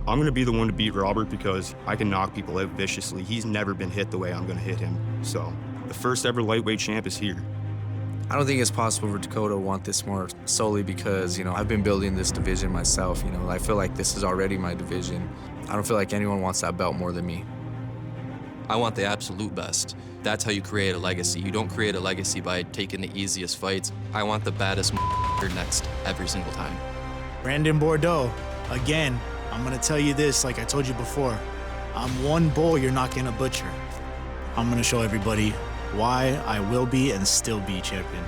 I'm going to be the one to beat Robert because I can knock people out viciously. He's never been hit the way I'm going to hit him. So the first ever lightweight champ is here. I don't think it's possible for Dakota to want this more solely because, I've been building this division myself. I feel like this is already my division. I don't feel like anyone wants that belt more than me. I want the absolute best. That's how you create a legacy. You don't create a legacy by taking the easiest fights. I want the baddest next every single time. Brandon Bordeaux, again, I'm gonna tell you this like I told you before. I'm one bull you're not gonna butcher. I'm gonna show everybody why I will be and still be champion.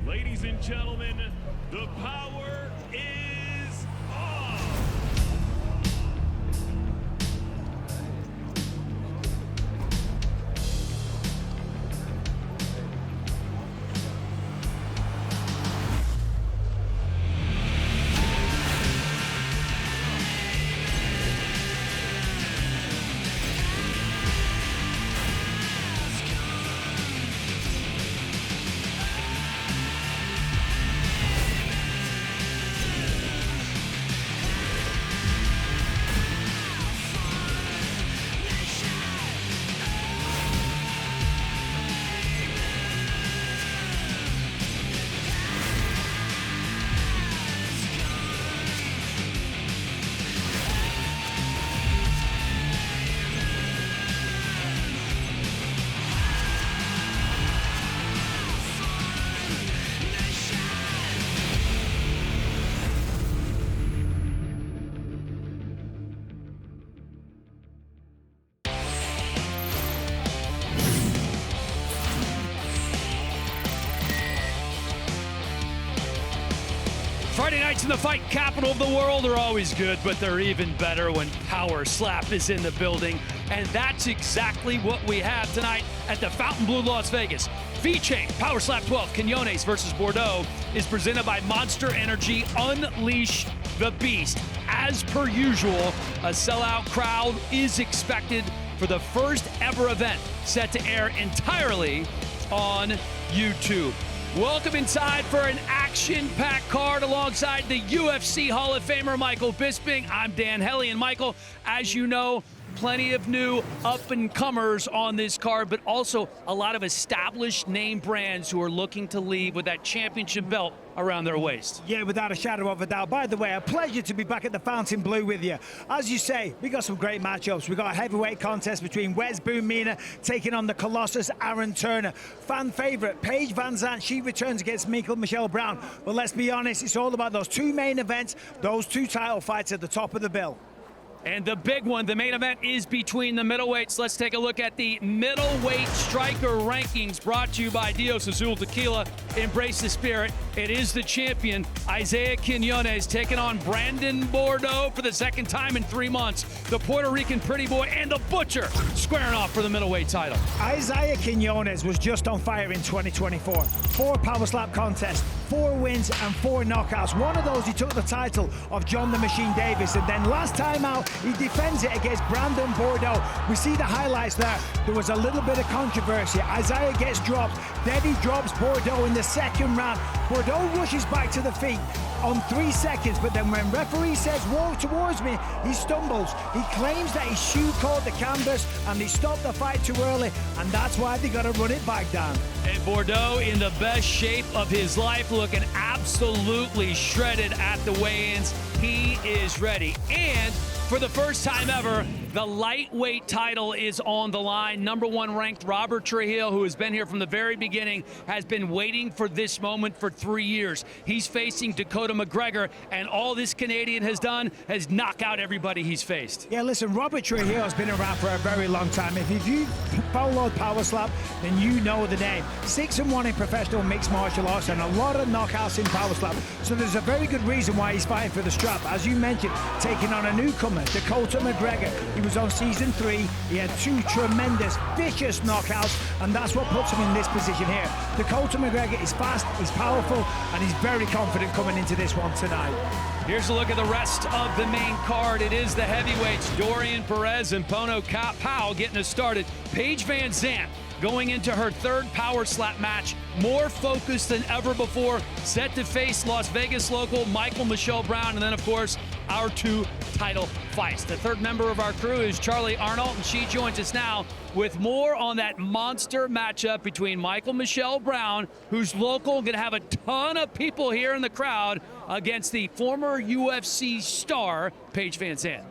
Ladies and gentlemen, the power is on. Friday nights in the fight capital of the world are always good, but they're even better when Power Slap is in the building. And that's exactly what we have tonight at the Fontainebleau, Las Vegas. VeChain Power Slap 12 Quinones versus Bordeaux is presented by Monster Energy. Unleash the Beast. As per usual, a sellout crowd is expected for the first ever event set to air entirely on YouTube. Welcome inside for an action-packed card alongside the UFC Hall of Famer Michael Bisping. I'm Dan Hellie, and Michael, as you know, plenty of new up-and-comers on this card, but also a lot of established name brands who are looking to leave with that championship belt around their waist. Yeah, without a shadow of a doubt. By the way, a pleasure to be back at the Fontainebleau with you. As you say, we got some great matchups. We got a heavyweight contest between Wes Boone Mina taking on the Colossus Aaron Turner. Fan favorite, Paige Van Zant, she returns against Michelle Brown. But let's be honest, it's all about those two main events, those two title fights at the top of the bill. And the big one, the main event, is between the middleweights. Let's take a look at the middleweight striker rankings brought to you by Dios Azul Tequila. Embrace the spirit. It is the champion, Isaiah Quinones, taking on Brandon Bordeaux for the second time in 3 months. The Puerto Rican pretty boy and the Butcher squaring off for the middleweight title. Isaiah Quinones was just on fire in 2024. 4 power slap contests, 4 wins and 4 knockouts. One of those, he took the title of John the Machine Davis, and then last time out, he defends it against Brandon Bordeaux. We see the highlights there. There was a little bit of controversy. Isaiah gets dropped. Then he drops Bordeaux in the second round. Bordeaux rushes back to the feet on 3 seconds, but then when referee says walk towards me, he stumbles. He claims that his shoe caught the canvas and he stopped the fight too early, and that's why they got to run it back down. And Bordeaux in the best shape of his life, looking absolutely shredded at the weigh-ins. He is ready. And for the first time ever, the lightweight title is on the line. Number 1 ranked Robert Trujillo, who has been here from the very beginning, has been waiting for this moment for 3 years. He's facing Dakota McGregor, and all this Canadian has done has knocked out everybody he's faced. Yeah, listen, Robert Trujillo has been around for a very long time. If you followed Power Slap, then you know the name. 6-1 in professional mixed martial arts and a lot of knockouts in Power Slap. So there's a very good reason why he's fighting for the strap. As you mentioned, taking on a newcomer, Dakota McGregor. He was on season 3. He had 2 tremendous, vicious knockouts, and that's what puts him in this position here. Dakota McGregor is fast, he's powerful, and he's very confident coming into this one tonight. Here's a look at the rest of the main card. It is the heavyweights, Dorian Perez and Pono Powell getting us started. Paige Van Zant going into her third power slap match, more focused than ever before, set to face Las Vegas local Michael Michelle Brown, and then, of course, our 2 title fights. The third member of our crew is Charlie Arnold, and she joins us now with more on that monster matchup between Michael Michelle Brown, who's local, going to have a ton of people here in the crowd, against the former UFC star, Paige VanZant.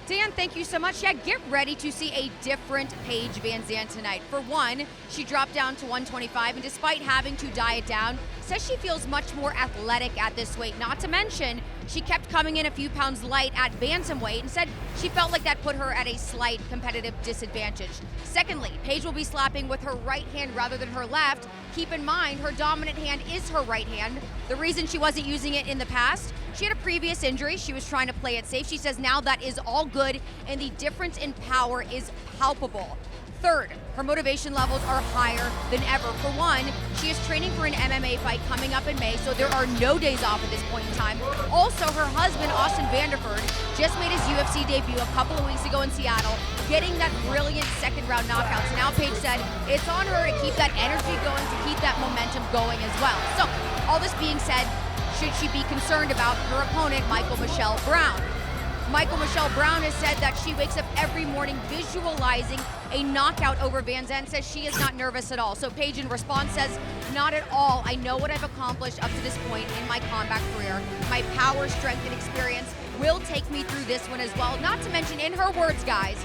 Dan, thank you so much. Yeah, get ready to see a different Paige VanZant tonight. For one, she dropped down to 125, and despite having to diet down, says she feels much more athletic at this weight. Not to mention, she kept coming in a few pounds light at bantamweight and said she felt like that put her at a slight competitive disadvantage. Secondly, Paige will be slapping with her right hand rather than her left. Keep in mind, her dominant hand is her right hand. The reason she wasn't using it in the past, she had a previous injury. She was trying to play it safe. She says now that is all good, and the difference in power is palpable. Third, her motivation levels are higher than ever. For one, she is training for an MMA fight coming up in May, so there are no days off at this point in time. Also, her husband, Austin Vanderford, just made his UFC debut a couple of weeks ago in Seattle, getting that brilliant second-round knockout. So now Paige said it's on her to keep that energy going, to keep that momentum going as well. So, all this being said, should she be concerned about her opponent, Michael Michelle Brown? Michael Michelle Brown has said that she wakes up every morning visualizing a knockout over VanZant, says she is not nervous at all. So Paige in response says, not at all. I know what I've accomplished up to this point in my combat career. My power, strength, and experience will take me through this one as well. Not to mention, in her words, guys,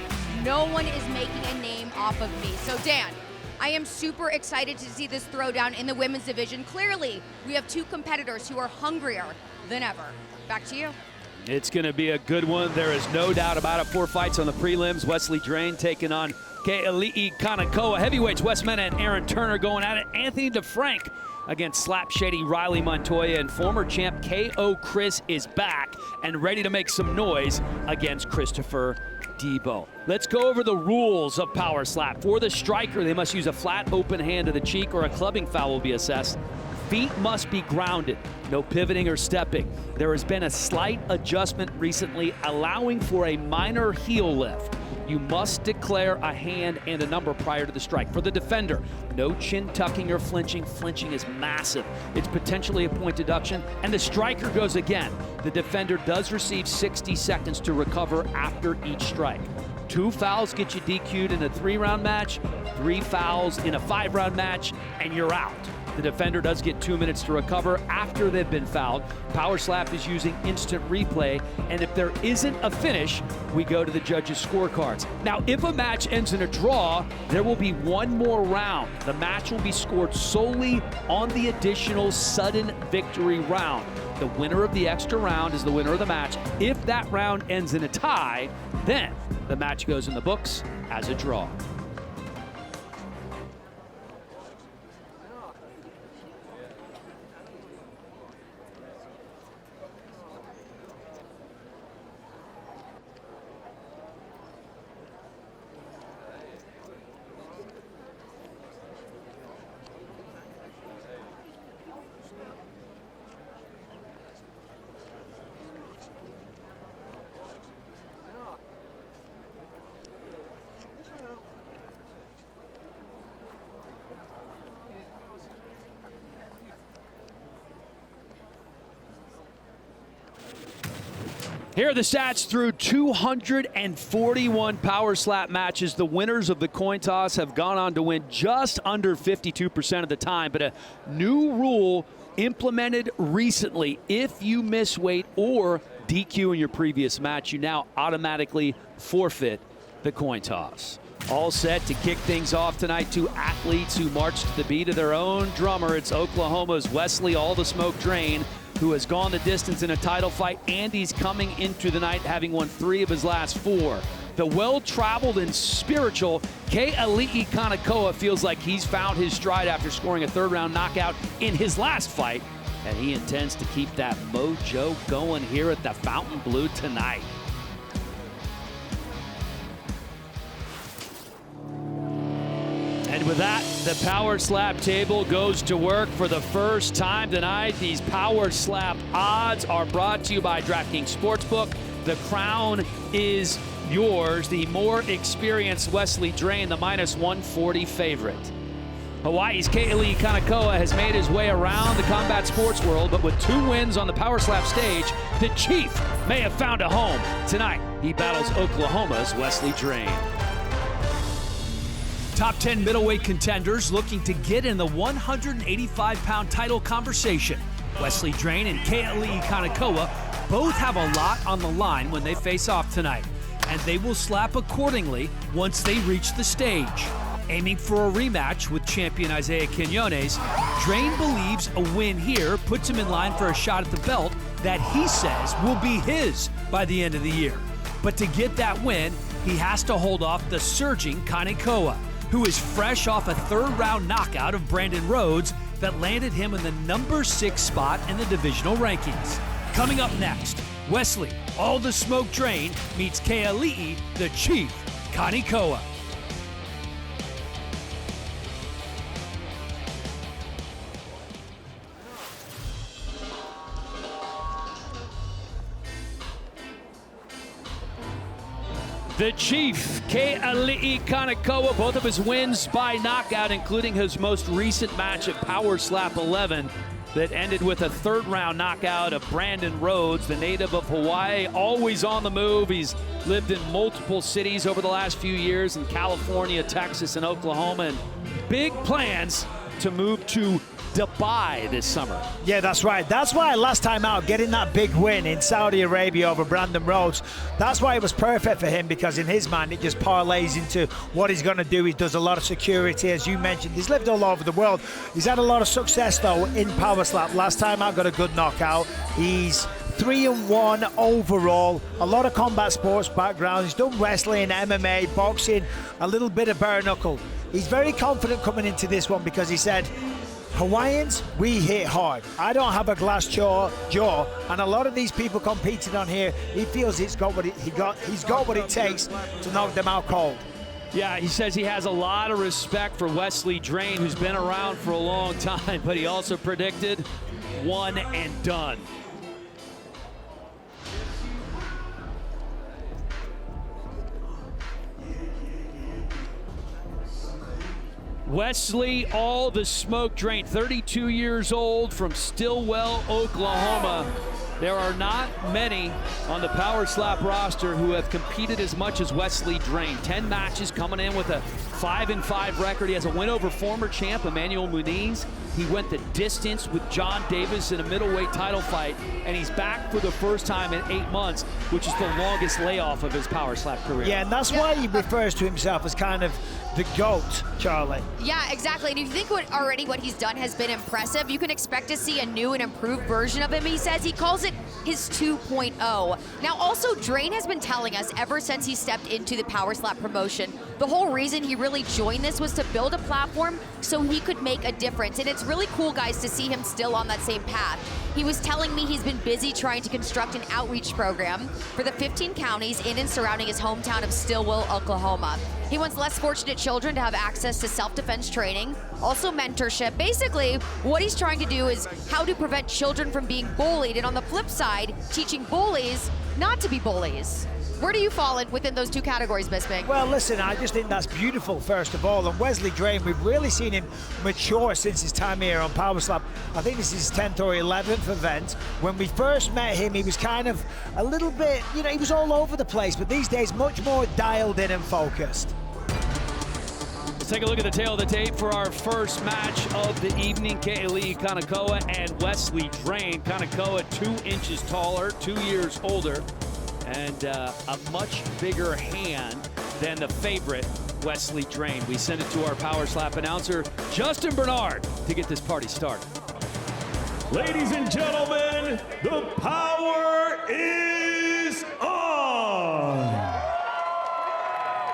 no one is making a name off of me. So Dan, I am super excited to see this throwdown in the women's division. Clearly, we have 2 competitors who are hungrier than ever. Back to you. It's going to be a good one. There is no doubt about it. 4 fights on the prelims. Wesley Drain taking on Keali'i Kanakoa. Heavyweights Wes Mena and Aaron Turner going at it. Anthony DeFrank against Slap Shady Riley Montoya, and former champ KO Chris is back and ready to make some noise against Christopher Debo. Let's go over the rules of power slap. For the striker, they must use a flat open hand to the cheek or a clubbing foul will be assessed. Feet must be grounded, no pivoting or stepping. There has been a slight adjustment recently allowing for a minor heel lift. You must declare a hand and a number prior to the strike. For the defender, no chin tucking or flinching. Flinching is massive. It's potentially a point deduction, and the striker goes again. The defender does receive 60 seconds to recover after each strike. 2 fouls get you DQ'd in a 3-round match, 3 fouls in a 5-round match, and you're out. The defender does get 2 minutes to recover after they've been fouled. Power slap is using instant replay, and if there isn't a finish, we go to the judges' scorecards. Now, if a match ends in a draw, there will be 1 more round. The match will be scored solely on the additional sudden victory round. The winner of the extra round is the winner of the match. If that round ends in a tie, then the match goes in the books as a draw. Here are the stats through 241 power slap matches. The winners of the coin toss have gone on to win just under 52% of the time. But a new rule implemented recently: if you miss weight or DQ in your previous match, you now automatically forfeit the coin toss. All set to kick things off tonight. 2 athletes who march to the beat of their own drummer. It's Oklahoma's Wesley All the Smoke Drain, who has gone the distance in a title fight, and he's coming into the night having won 3 of his last 4. The well-traveled and spiritual Keali'i Kanakoa feels like he's found his stride after scoring a 3rd-round knockout in his last fight, and he intends to keep that mojo going here at the Fountain Blue tonight. And with that, the power slap table goes to work for the first time tonight. These power slap odds are brought to you by DraftKings Sportsbook. The crown is yours, the more experienced Wesley Drain, the -140 favorite. Hawaii's Ke'Eli Kanakoa has made his way around the combat sports world, but with 2 wins on the Power Slap stage, the Chief may have found a home. Tonight, he battles Oklahoma's Wesley Drain. Top 10 middleweight contenders looking to get in the 185-pound title conversation. Wesley Drain and Ke'Eli Kanakoa both have a lot on the line when they face off tonight, and they will slap accordingly once they reach the stage. Aiming for a rematch with champion Isaiah Quinones, Drain believes a win here puts him in line for a shot at the belt that he says will be his by the end of the year. But to get that win, he has to hold off the surging Kanakoa, who is fresh off a 3rd-round knockout of Brandon Rhodes that landed him in the number 6 spot in the divisional rankings. Coming up next, Wesley, all the smoke Drain, meets Ke'Eli, the Chief, Kanakoa. The Chief, Ke'Eli Kanakoa, both of his wins by knockout, including his most recent match at Power Slap 11 that ended with a 3rd-round knockout of Brandon Rhodes, the native of Hawaii, always on the move. He's lived in multiple cities over the last few years in California, Texas, and Oklahoma, and big plans to move to Dubai this summer. Yeah, that's right. That's why last time out, getting that big win in Saudi Arabia over Brandon Rhodes, that's why it was perfect for him, because in his mind, it just parlays into what he's going to do. He does a lot of security, as you mentioned. He's lived all over the world. He's had a lot of success, though, in Power Slap. Last time out, got a good knockout. He's 3-1 overall, a lot of combat sports background. He's done wrestling, MMA, boxing, a little bit of bare knuckle. He's very confident coming into this one because he said, Hawaiians, we hit hard. I don't have a glass jaw, and a lot of these people competing on here, he feels he's got what it takes to knock them out cold. Yeah, he says he has a lot of respect for Wesley Drain, who's been around for a long time, but he also predicted one and done. Wesley, all the smoke Drain, 32 years old, from Stillwell, Oklahoma. There are not many on the Power Slap roster who have competed as much as Wesley Drain. 10 matches, coming in with a 5-5 record. He has a win over former champ Emmanuel Muniz. He went the distance with John Davis in a middleweight title fight, and he's back for the first time in 8 months, which is the longest layoff of his Power Slap career. Yeah, and that's why he refers to himself as kind of the GOAT, Charlie. Yeah, exactly. And if you think what he's done has been impressive, you can expect to see a new and improved version of him. He says he calls it his 2.0. Now, also, Drain has been telling us ever since he stepped into the Power Slap promotion, the whole reason he really joined this was to build a platform so he could make a difference. And it's really cool, guys, to see him still on that same path. He was telling me he's been busy trying to construct an outreach program for the 15 counties in and surrounding his hometown of Stillwell, Oklahoma. He wants less fortunate children to have access to self-defense training, also mentorship. Basically, what he's trying to do is how to prevent children from being bullied, and on the flip side, teaching bullies not to be bullies. Where do you fall within those two categories, Bisping? Well, listen, I just think that's beautiful, first of all. And Wesley Drain, we've really seen him mature since his time here on Power Slap. I think this is his 10th or 11th event. When we first met him, he was kind of a little bit, he was all over the place. But these days, much more dialed in and focused. Let's take a look at the tail of the tape for our first match of the evening. Ke'Eli Kanakoa and Wesley Drain. Kanakoa 2 inches taller, 2 years older, and a much bigger hand than the favorite, Wesley Drain. We send it to our Power Slap announcer, Justin Bernard, to get this party started. Ladies and gentlemen, the power is on!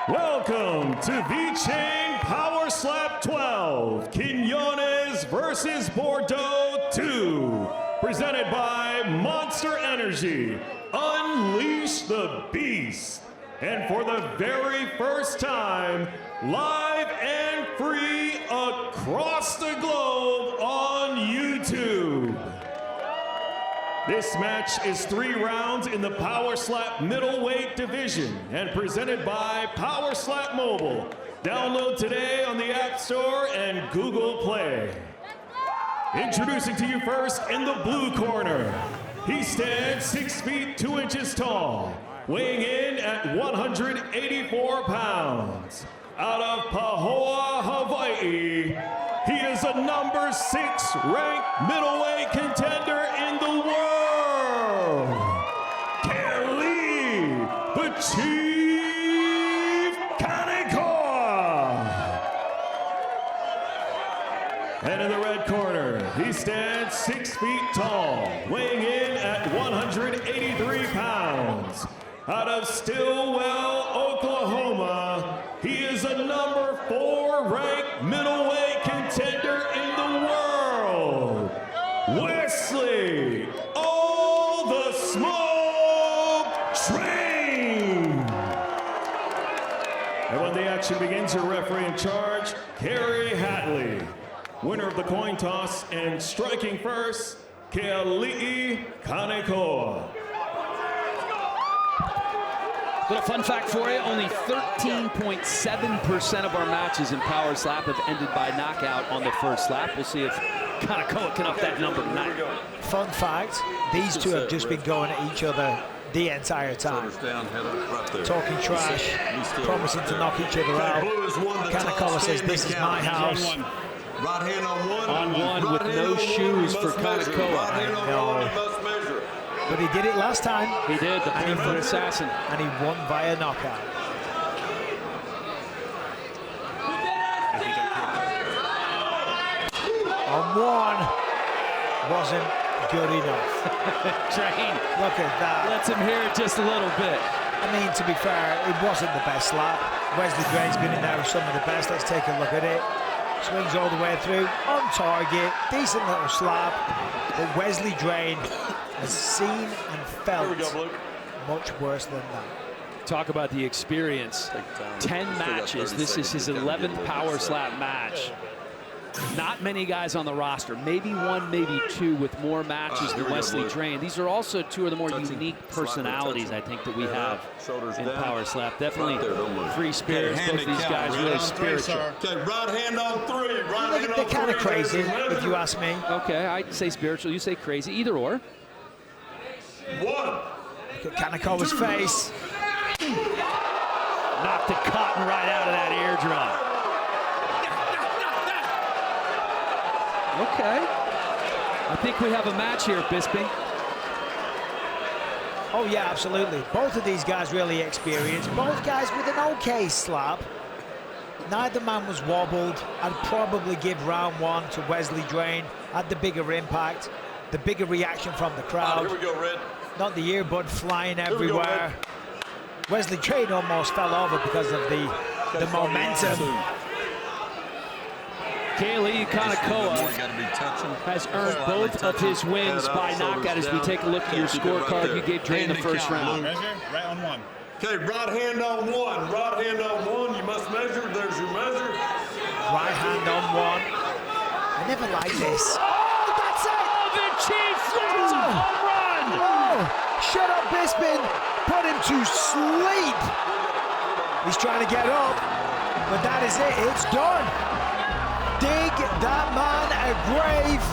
Welcome to VeChain Power Slap 12, Quinones versus Bordeaux 2, presented by Monster Energy. Unleash the Beast. And for the very first time, live and free across the globe on YouTube. This match is 3 rounds in the Power Slap middleweight division and presented by Power Slap Mobile. Download today on the App Store and Google Play. Introducing to you first in the blue corner. He stands 6 feet 2 inches tall, weighing in at 184 pounds. Out of Pahoa, Hawaii, he is a number 6 ranked middleweight contender in the world. Kelly, the Chief Kanekoa. And in the red corner, he stands 6 feet tall, weighing in at 183 pounds. Out of Stillwell, Oklahoma, he is a number 4 ranked middleweight contender in the world. Wesley, all the smoke train. And when the action begins, your referee in charge, Kerry Hatley. Winner of the coin toss and striking first, Keali'i Kanekoa. Little fun fact for you, only 13.7% of our matches in Power Slap have ended by knockout on the first slap. We'll see if Kanekoa can up that number tonight. Fun fact, these two have just been going at each other the entire time. Talking trash, promising to knock each other out. Kanekoa says, this is my house. Right hand On one with no shoes for Kanekoa. I know. But he did it last time. He did, the 3-foot assassin. And he won via knockout. On one, wasn't good enough. Train. Look at that. Lets him hear it just a little bit. I mean, to be fair, it wasn't the best slap. Wesley Drain's been in there with some of the best. Let's take a look at it. Swings all the way through, on target, decent little slap. But Wesley Drain has seen and felt much worse than that. Talk about the experience. 10 matches. This is his 11th Power Slap match. Not many guys on the roster. Maybe one, maybe two with more matches than Wesley Drain. These are also two of the more unique personalities, I think, that we have in Power Slap. Definitely free spirits. Both of these guys really spiritual. Okay, right hand on 3. They're kind of crazy, if you ask me. Okay, I say spiritual, you say crazy. Either or. 1. Look at Kanekoa's face. Knocked the cotton right out of that eardrum. Okay. I think we have a match here, Bisping. Oh, yeah, absolutely. Both of these guys really experienced. Both guys with an okay slap. Neither man was wobbled. I'd probably give round 1 to Wesley Drain. Had the bigger impact, the bigger reaction from the crowd. Here we go, Red. Not the earbud flying everywhere. Wesley Drain almost fell over because of the momentum. Keali'i Kanekoa has earned both of his wins by knockout. As we take a look at your scorecard, you gave Drain the first round. Measure, right on 1. Okay, right hand on 1. Right hand on 1. You must measure. There's your measure. Right hand on 1. I never liked this. Oh, that's it! Oh, the Chief slams a home run! Oh, shut up, Bisping. Put him to sleep. He's trying to get up, but that is it. It's done. Dig that man a grave.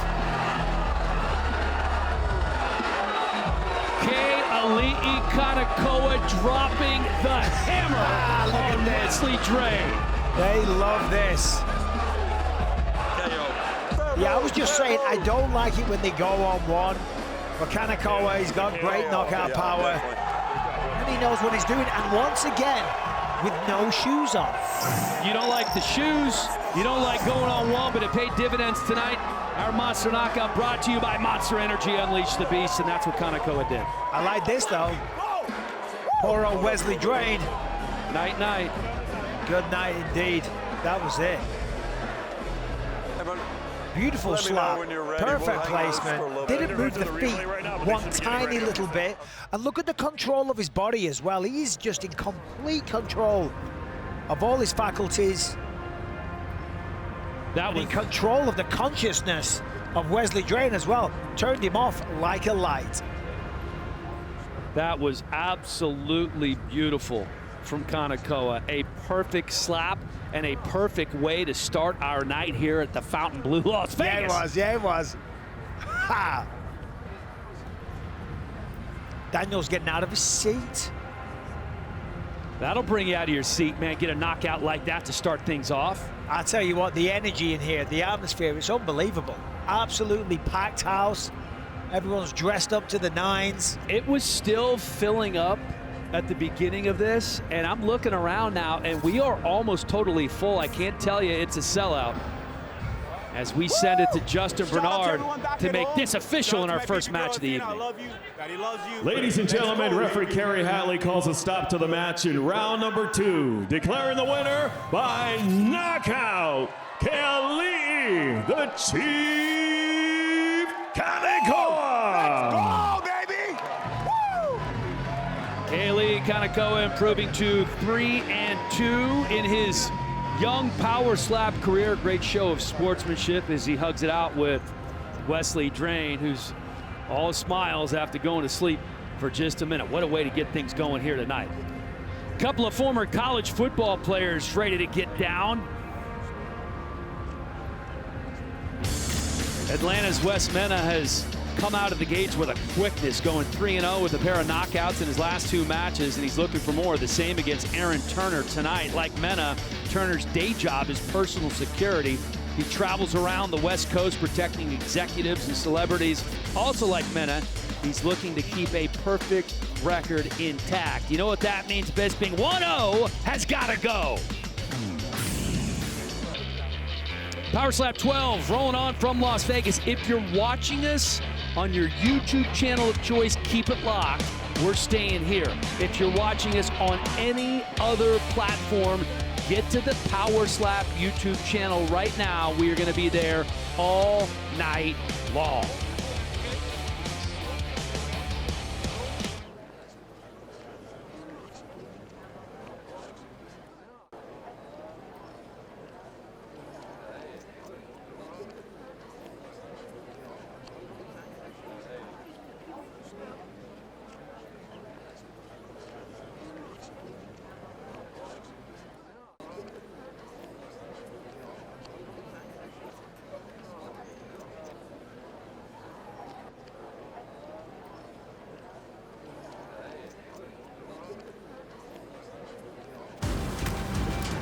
Keali'i Kanekoa dropping the hammer on Wesley Drain. They love this. Yeah, I was just saying, I don't like it when they go on 1. But Kanekoa, he's got great knockout power. And he knows what he's doing. And once again, with no shoes on. You don't like the shoes, you don't like going on 1, but it paid dividends tonight. Our Monster Knockout brought to you by Monster Energy, Unleash the Beast, and that's what Kanekoa did. I like this, though. Poor old Wesley Drain. Night, night. Good night, indeed. That was it. Beautiful slap, perfect placement, didn't move the feet one tiny little bit. And look at the control of his body as well. He's just in complete control of all his faculties. That was in control of the consciousness of Wesley Drain as well. Turned him off like a light. That was absolutely beautiful from Kanakoa. A perfect slap and a perfect way to start our night here at the Fontainebleau, Las Vegas. Yeah, it was. Ha! Daniel's getting out of his seat. That'll bring you out of your seat, man. Get a knockout like that to start things off. I tell you what, the energy in here, the atmosphere, it's unbelievable. Absolutely packed house. Everyone's dressed up to the nines. It was still filling up at the beginning of this, and I'm looking around now, and we are almost totally full. I can't tell you it's a sellout. As we send it to Justin Bernard to make this official in our first match of the evening. Ladies and gentlemen, referee Kerry Hatley calls a stop to the match in round number 2, declaring the winner by knockout, Kelly the Chief Kanakoa. Let's go, baby! Woo! Kaylee Kanakoa improving to 3-2 in his young power slap career. Great show of sportsmanship as he hugs it out with Wesley Drain, who's all smiles after going to sleep for just a minute. What a way to get things going here tonight. A couple of former college football players ready to get down. Atlanta's Wes Mena has come out of the gates with a quickness, going 3-0 with a pair of knockouts in his last 2 matches, and he's looking for more of the same against Aaron Turner tonight. Like Mena, Turner's day job is personal security. He travels around the West Coast protecting executives and celebrities. Also like Mena, he's looking to keep a perfect record intact. You know what that means, Bisping? 1-0 has got to go. Power Slap 12 rolling on from Las Vegas. If you're watching us on your YouTube channel of choice, keep it locked. We're staying here. If you're watching us on any other platform, get to the Power Slap YouTube channel right now. We are going to be there all night long.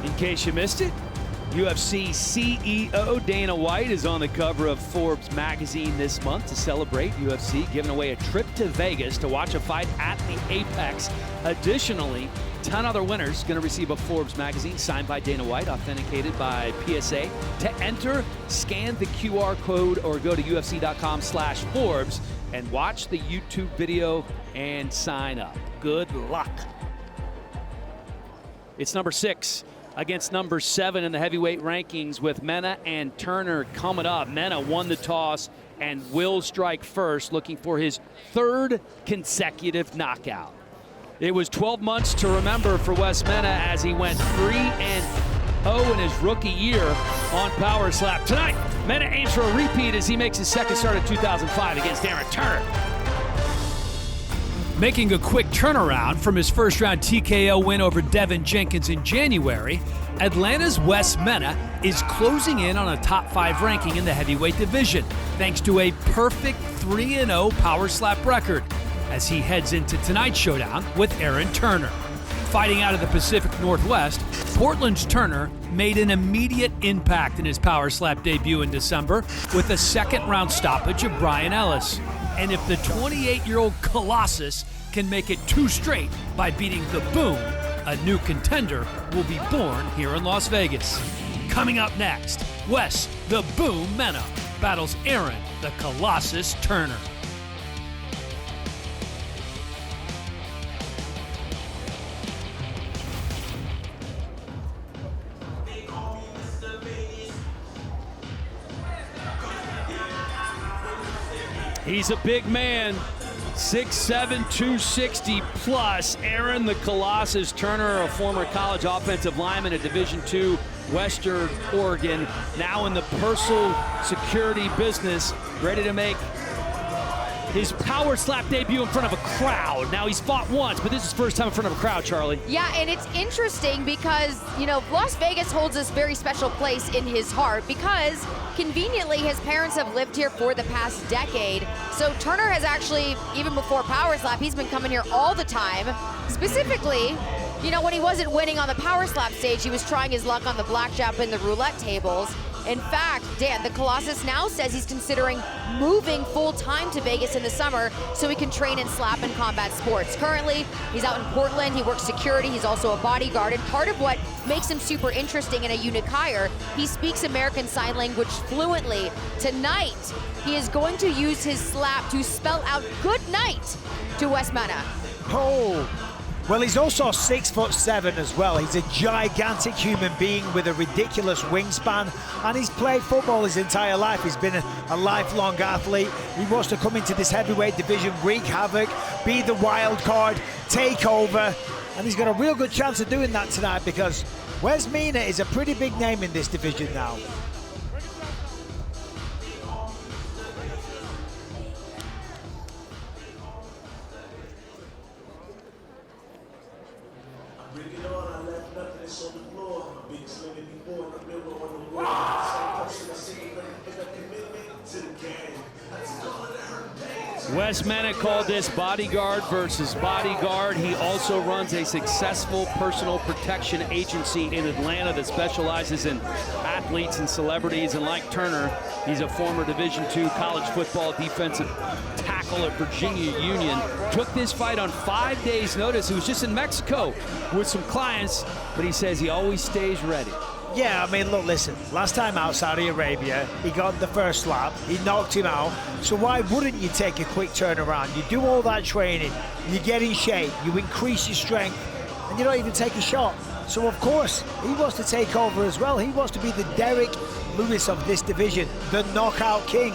In case you missed it, UFC CEO Dana White is on the cover of Forbes magazine this month to celebrate UFC, giving away a trip to Vegas to watch a fight at the Apex. Additionally, 10 other winners going to receive a Forbes magazine signed by Dana White, authenticated by PSA. To enter, scan the QR code or go to UFC.com/Forbes and watch the YouTube video and sign up. Good luck. It's number 6 against number 7 in the heavyweight rankings, with Mena and Turner coming up. Mena won the toss and will strike first, looking for his 3rd consecutive knockout. It was 12 months to remember for Wes Mena as he went 3-0 in his rookie year on Power Slap. Tonight, Mena aims for a repeat as he makes his second start in 2005 against Aaron Turner. Making a quick turnaround from his first-round TKO win over Devin Jenkins in January, Atlanta's Wes Mena is closing in on a top 5 ranking in the heavyweight division, thanks to a perfect 3-0 Power Slap record, as he heads into tonight's showdown with Aaron Turner. Fighting out of the Pacific Northwest, Portland's Turner made an immediate impact in his Power Slap debut in December with a second-round stoppage of Brian Ellis. And if the 28-year-old Colossus can make it 2 straight by beating the Boom, a new contender will be born here in Las Vegas. Coming up next, Wes the Boom Mena battles Aaron the Colossus Turner. He's a big man, 6'7", 260 plus. Aaron the Colossus Turner, a former college offensive lineman, a Division II Western Oregon, now in the personal security business, ready to make his power slap debut in front of a crowd. Now, he's fought once, but this is his first time in front of a crowd, Charlie. Yeah, and it's interesting because, you know, Las Vegas holds this very special place in his heart because conveniently his parents have lived here for the past decade. So Turner has actually, even before Power Slap, he's been coming here all the time. Specifically, you know, when he wasn't winning on the Power Slap stage, he was trying his luck on the blackjack and the roulette tables. In fact, Dan, the Colossus now says he's considering moving full-time to Vegas in the summer so he can train in slap and combat sports. Currently, he's out in Portland, he works security, he's also a bodyguard, and part of what makes him super interesting and a unique hire, he speaks American Sign Language fluently. Tonight, he is going to use his slap to spell out good night to Wes Mena. Oh. Well, he's also 6'7" as well. He's a gigantic human being with a ridiculous wingspan, and he's played football his entire life. He's been a lifelong athlete. He wants to come into this heavyweight division, wreak havoc, be the wild card, take over, and he's got a real good chance of doing that tonight because Wes Mena is a pretty big name in this division now. Wes Mena called this bodyguard versus bodyguard. He also runs a successful personal protection agency in Atlanta that specializes in athletes and celebrities. And like Turner, he's a former Division II college football defensive tackle at Virginia Union. Took this fight on 5 days' notice. He was just in Mexico with some clients, but he says he always stays ready. Yeah, I mean, look, listen, last time out, Saudi Arabia, he got the first slap, he knocked him out, so why wouldn't you take a quick turnaround? You do all that training, you get in shape, you increase your strength, and you don't even take a shot. So, of course, he wants to take over as well. He wants to be the Derek Lewis of this division, the knockout king.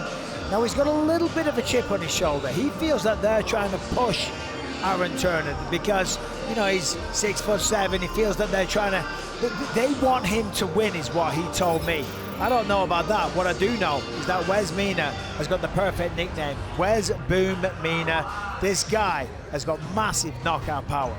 Now, he's got a little bit of a chip on his shoulder. He feels that they're trying to push Aaron Turner because, you know, he's 6'7". He feels that they're trying to, they want him to win is what he told me. I don't know about that. What I do know is that Wes Mena has got the perfect nickname, Wes Boom Mena. This guy has got massive knockout power.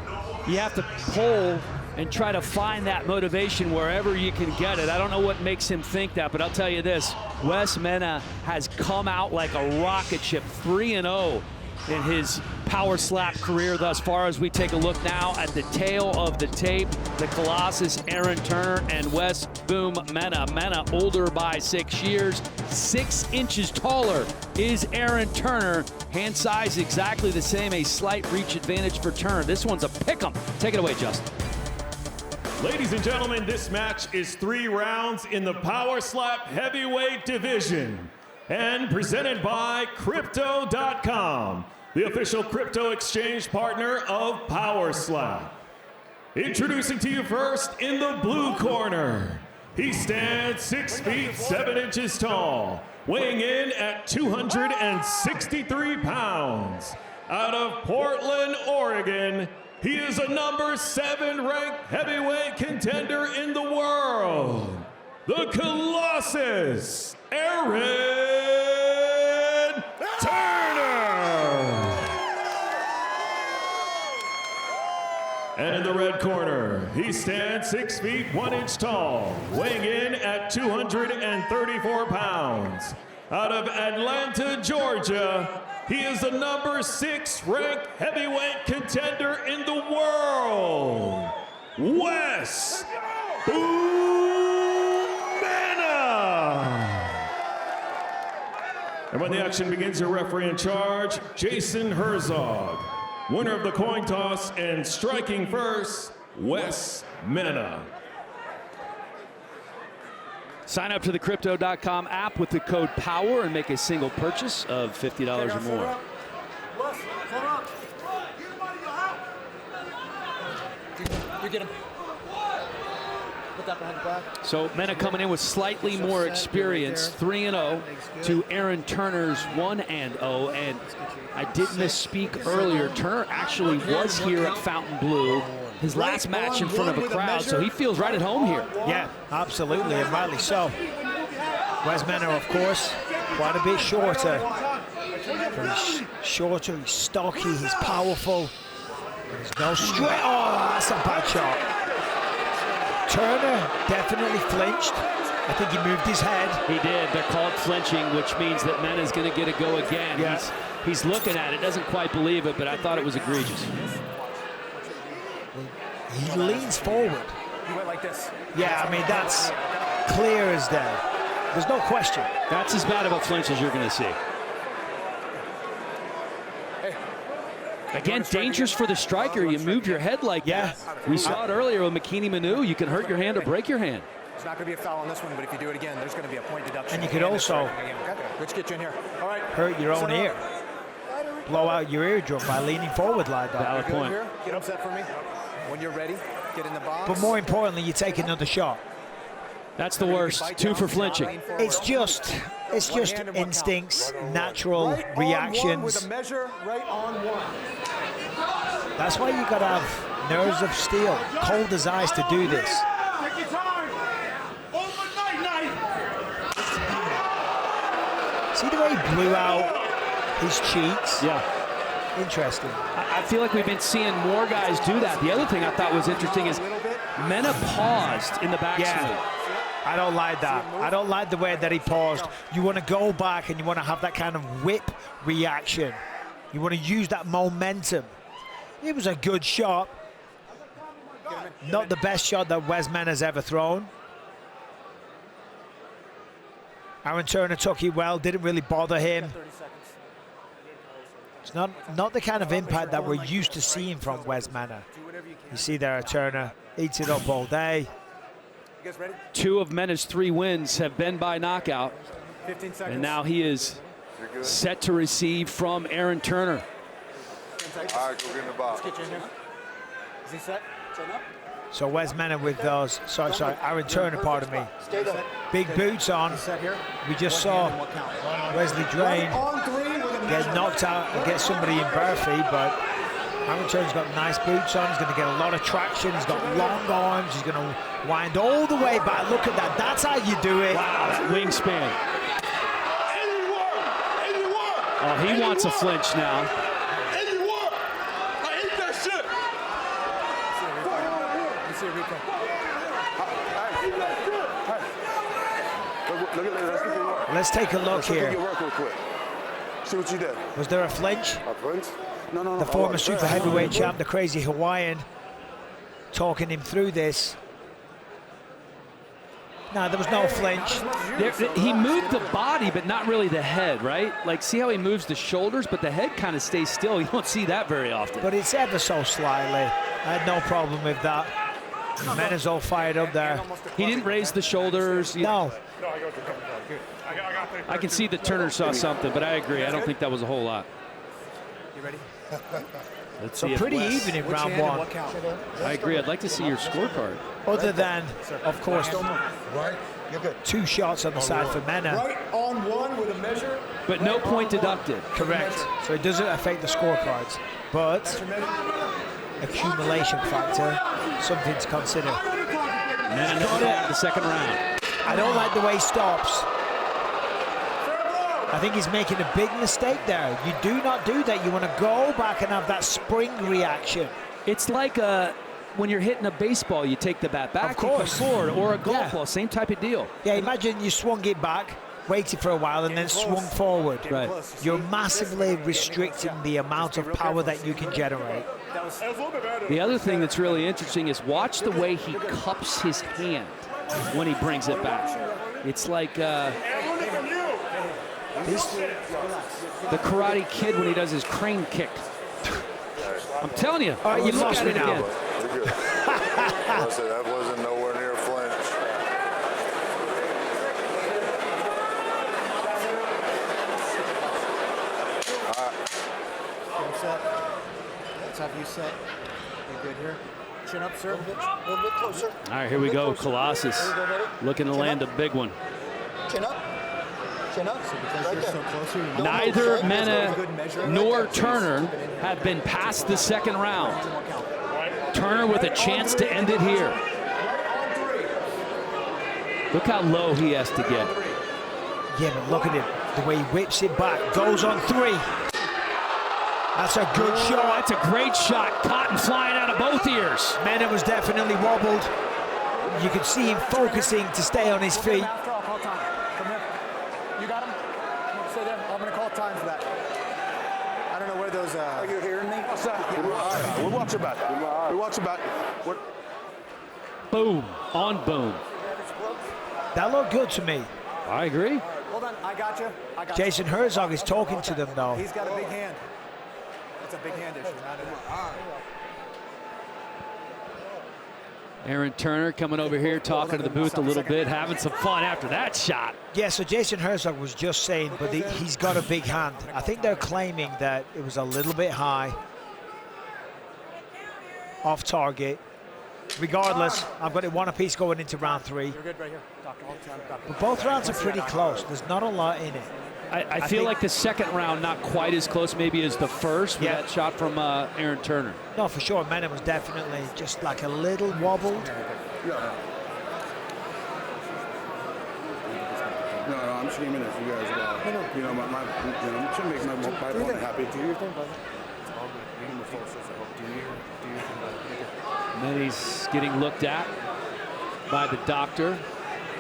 You have to pull and try to find that motivation wherever you can get it. I don't know what makes him think that, but I'll tell you this, Wes Mena has come out like a rocket ship, 3-0 in his power slap career thus far. As we take a look now at the tail of the tape, the Colossus, Aaron Turner, and Wes Boom Mena. Mena older by 6 years, 6 inches taller is Aaron Turner. Hand size exactly the same, a slight reach advantage for Turner. This one's a pick'em. Take it away, Justin. Ladies and gentlemen, this match is 3 rounds in the Power Slap Heavyweight Division and presented by Crypto.com, the official crypto exchange partner of Power Slap. Introducing to you first in the blue corner, he stands 6 feet 7 inches tall, weighing in at 263 pounds. Out of Portland, Oregon, he is a number 7 ranked heavyweight contender in the world, the Colossus, Aaron Turner. And in the red corner, he stands 6 feet 1 inch tall, weighing in at 234 pounds. Out of Atlanta, Georgia, he is the number 6 ranked heavyweight contender in the world, Wes Boom Mena. And when the action begins, your referee in charge, Jason Herzog. Winner of the coin toss and striking first, Wes Mena. Sign up to the Crypto.com app with the code POWER and make a single purchase of $50 or more. You get him. So Mena coming in with slightly more experience, 3-0 to Aaron Turner's 1-0. And I did misspeak earlier. Turner actually was here at Fontainebleau, his last match in front of a crowd, so he feels right at home here. Yeah, absolutely, and rightly so. Wes Mena, of course, quite a bit shorter. But he's shorter, he's stocky, he's powerful. There's no straight. Oh, that's a bad shot. Turner definitely flinched. I think he moved his head. He did. They're called flinching, which means that Mena's going to get a go again. Yeah. He's looking at it, doesn't quite believe it, but I thought it was egregious. He leans forward. He went like this. Yeah, I mean, that's clear as day. There's no question. That's as bad of a flinch as you're going to see. Again, dangerous for the striker. You move your head like that. We saw it earlier with McKinney Manu. You can hurt your hand or break your hand. It's not going to be a foul on this one, but if you do it again, there's going to be a point deduction. And you could also Let's get you in here. All right. hurt your own ear. Blow out your eardrum by leaning forward like that. Valid point. Get upset for me. When you're ready, get in the box. But more importantly, you take another shot. That's the worst. 2 for flinching. It's just instincts, natural reactions. With a measure right on 1. That's why you gotta have nerves of steel, cold as ice to do this. See the way he blew out his cheeks? Yeah. Interesting. I feel like we've been seeing more guys do that. The other thing I thought was interesting is Mena paused in the backswing. I don't like that. I don't like the way that he paused. You want to go back and you want to have that kind of whip reaction. You want to use that momentum. It was a good shot. Not the best shot that Wes Mena's ever thrown. Aaron Turner took it well, didn't really bother him. It's not the kind of impact that we're used to seeing from Wes Mena. You see there, Turner eats it up all day. 2 of Mena's 3 wins have been by knockout. 15 seconds. And now he is set to receive from Aaron Turner. All right, go get in the box. Let's get you in here. Is he set? Set up? So Wes Mena with those, sorry, Aaron Turner, pardon me. Big boots on. We just saw Wesley Drain get knocked out and get somebody in Burfee, but Aaron Turner's got nice boots on. He's going to get a lot of traction. He's got long arms. He's going to wind all the way back. Look at that. That's how you do it. Wow, wingspan. Oh, he wants a flinch now. Let's take a look here. See what you did. Was there a flinch? A flinch? No. The former super heavyweight champ, the crazy Hawaiian, talking him through this. No, there was no flinch. He moved the body, but not really the head, right? Like, see how he moves the shoulders, but the head kind of stays still. You don't see that very often. But it's ever so slightly. I had no problem with that. Mena's all fired up there. He didn't raise the shoulders. No. I can see that Turner saw something, but I agree. I don't think that was a whole lot. You ready? Let's So see pretty even in round 1. I agree. I'd like to see your scorecard. Other than, of course, 2 shots on the side for Mena. Right on 1 with a measure. But no point deducted. Correct. So it doesn't affect the scorecards. But accumulation factor, something to consider. Mena got it the second round. I don't like the way he stops. I think he's making a big mistake there. You do not do that. You want to go back and have that spring reaction. It's like when you're hitting a baseball, you take the bat back, Of course. you come forward, or a golf ball, same type of deal. Yeah, imagine you swung it back, waited for a while, and then swung forward. Right. You're massively restricting the amount of power that you can generate. The other thing that's really interesting is watch the way he cups his hand when he brings it back. It's like the Karate Kid when he does his crane kick. I'm telling you. All right, you've lost me now. That wasn't nowhere near a flinch. Let's have you set. You good here? Chin up, sir. A little bit closer. All right, here we go. Colossus looking to land a big one. Chin up. Chin up. Right there. Neither Mena nor Turner have been past the second round. Turner with a chance to end it here. Look how low he has to get. Yeah, but look at him. The way he whips it back. Goes on 3. That's a good shot. That's a great shot. Cotton flying out of both ears. Mena was definitely wobbled. You could see him focusing to stay on his feet. After, I'll call time. Come here. You got him? Stay there. I'm going to call time for that. I don't know where those... Are you hearing me? What's that? We'll watch about it. We'll watch about it. What? Boom. On boom. That looked good to me. I agree. Hold on. I got you. Jason Herzog is talking to them, though. He's got a big hand. It's a big hand issue, not enough. Aaron Turner coming over here, talking to the booth a little bit, having some fun after that shot. Yeah, so Jason Herzog was just saying, but he's got a big hand. I think they're claiming that it was a little bit high, off target. Regardless, I've got it 1 apiece going into round 3. You're good right here. Doctor, all the time. But both rounds are pretty close. There's not a lot in it. I feel like the second round not quite as close maybe as the first with that shot from Aaron Turner. No, for sure. Mena was definitely just like a little wobbled. Yeah. No, I'm screaming at you guys about, you know, I'm trying to make my opponent happy. Do your thing, brother. It's all good. Reading the full says, do your thing, brother. And then he's getting looked at by the doctor,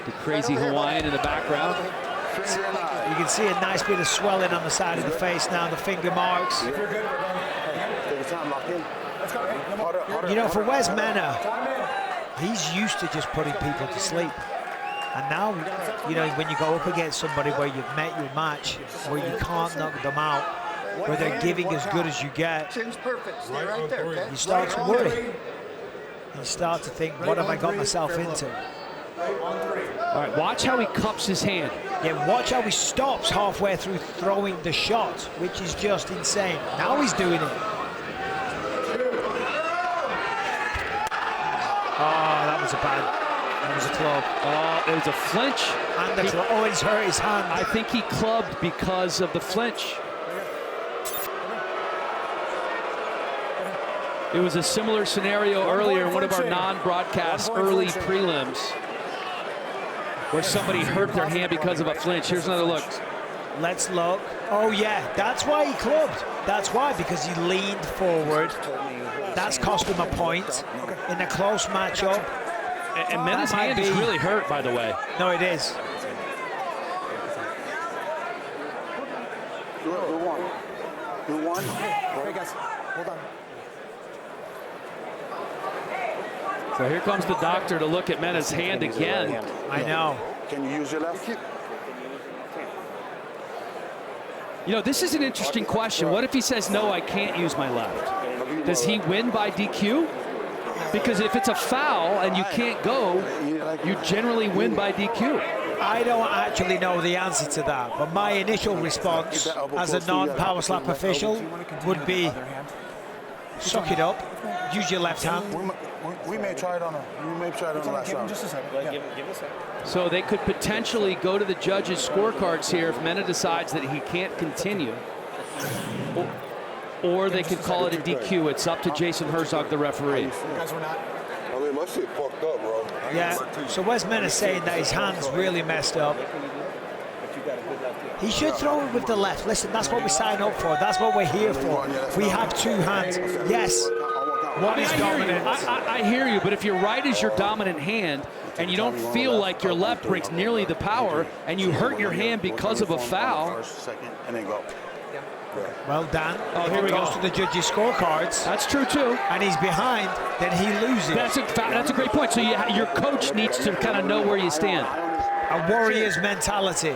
the crazy Hawaiian in the background. You can see a nice bit of swelling on the side of the face now, the finger marks. Take your time, lock in. You know, for Wes Mena, he's used to just putting people to sleep. And now, you know, when you go up against somebody where you've met your match, where you can't knock them out, where they're giving as good as you get, Chin's perfect. Stay right there, okay? you start to worry. You start to think, what have I got myself into? All right, watch how he cups his hand. Yeah, watch how he stops halfway through throwing the shot, which is just insane. Now he's doing it. Oh, that was a club. Oh, it was a flinch. And the oh, it's hurt his hand. I think he clubbed because of the flinch. It was a similar scenario earlier in one of our non-broadcast early prelims where somebody hurt their hand because of a flinch. Here's another look. Let's look. Oh, yeah, that's why he clubbed. That's why, because he leaned forward. That's cost him a point in a close matchup. And Mena's hand is really hurt, by the way. No, it is. Do one. Hey, guys, hold on. So here comes the doctor to look at Mena's hand again. I know. Can you use your left? You know, this is an interesting question. What if he says, no, I can't use my left? Does he win by DQ? Because if it's a foul and you can't go, you generally win by DQ. I don't actually know the answer to that, but my initial response as a non-power slap official would be, suck it up, use your left hand. We may try it on the last round. Just a second. Give us a second. So they could potentially go to the judges' scorecards here if Mena decides that he can't continue. Or they could call it a DQ. It's up to Jason Herzog, the referee. Guys, we're not. I mean, my shit fucked up, bro. Yeah, so Wes Mena's saying that his hand's really messed up. He should throw it with the left. Listen, that's what we sign up for. That's what we're here for. We have two hands. Yes, one is dominant. I hear you, but if your right is your dominant hand and you don't feel like your left brings nearly the power and you hurt your hand because of a foul. Well, Dan, here if we it goes go. to the judges' scorecards, That's true, too. and he's behind, then he loses. That's a great point. So your coach needs to kind of know where you stand. A warrior's mentality.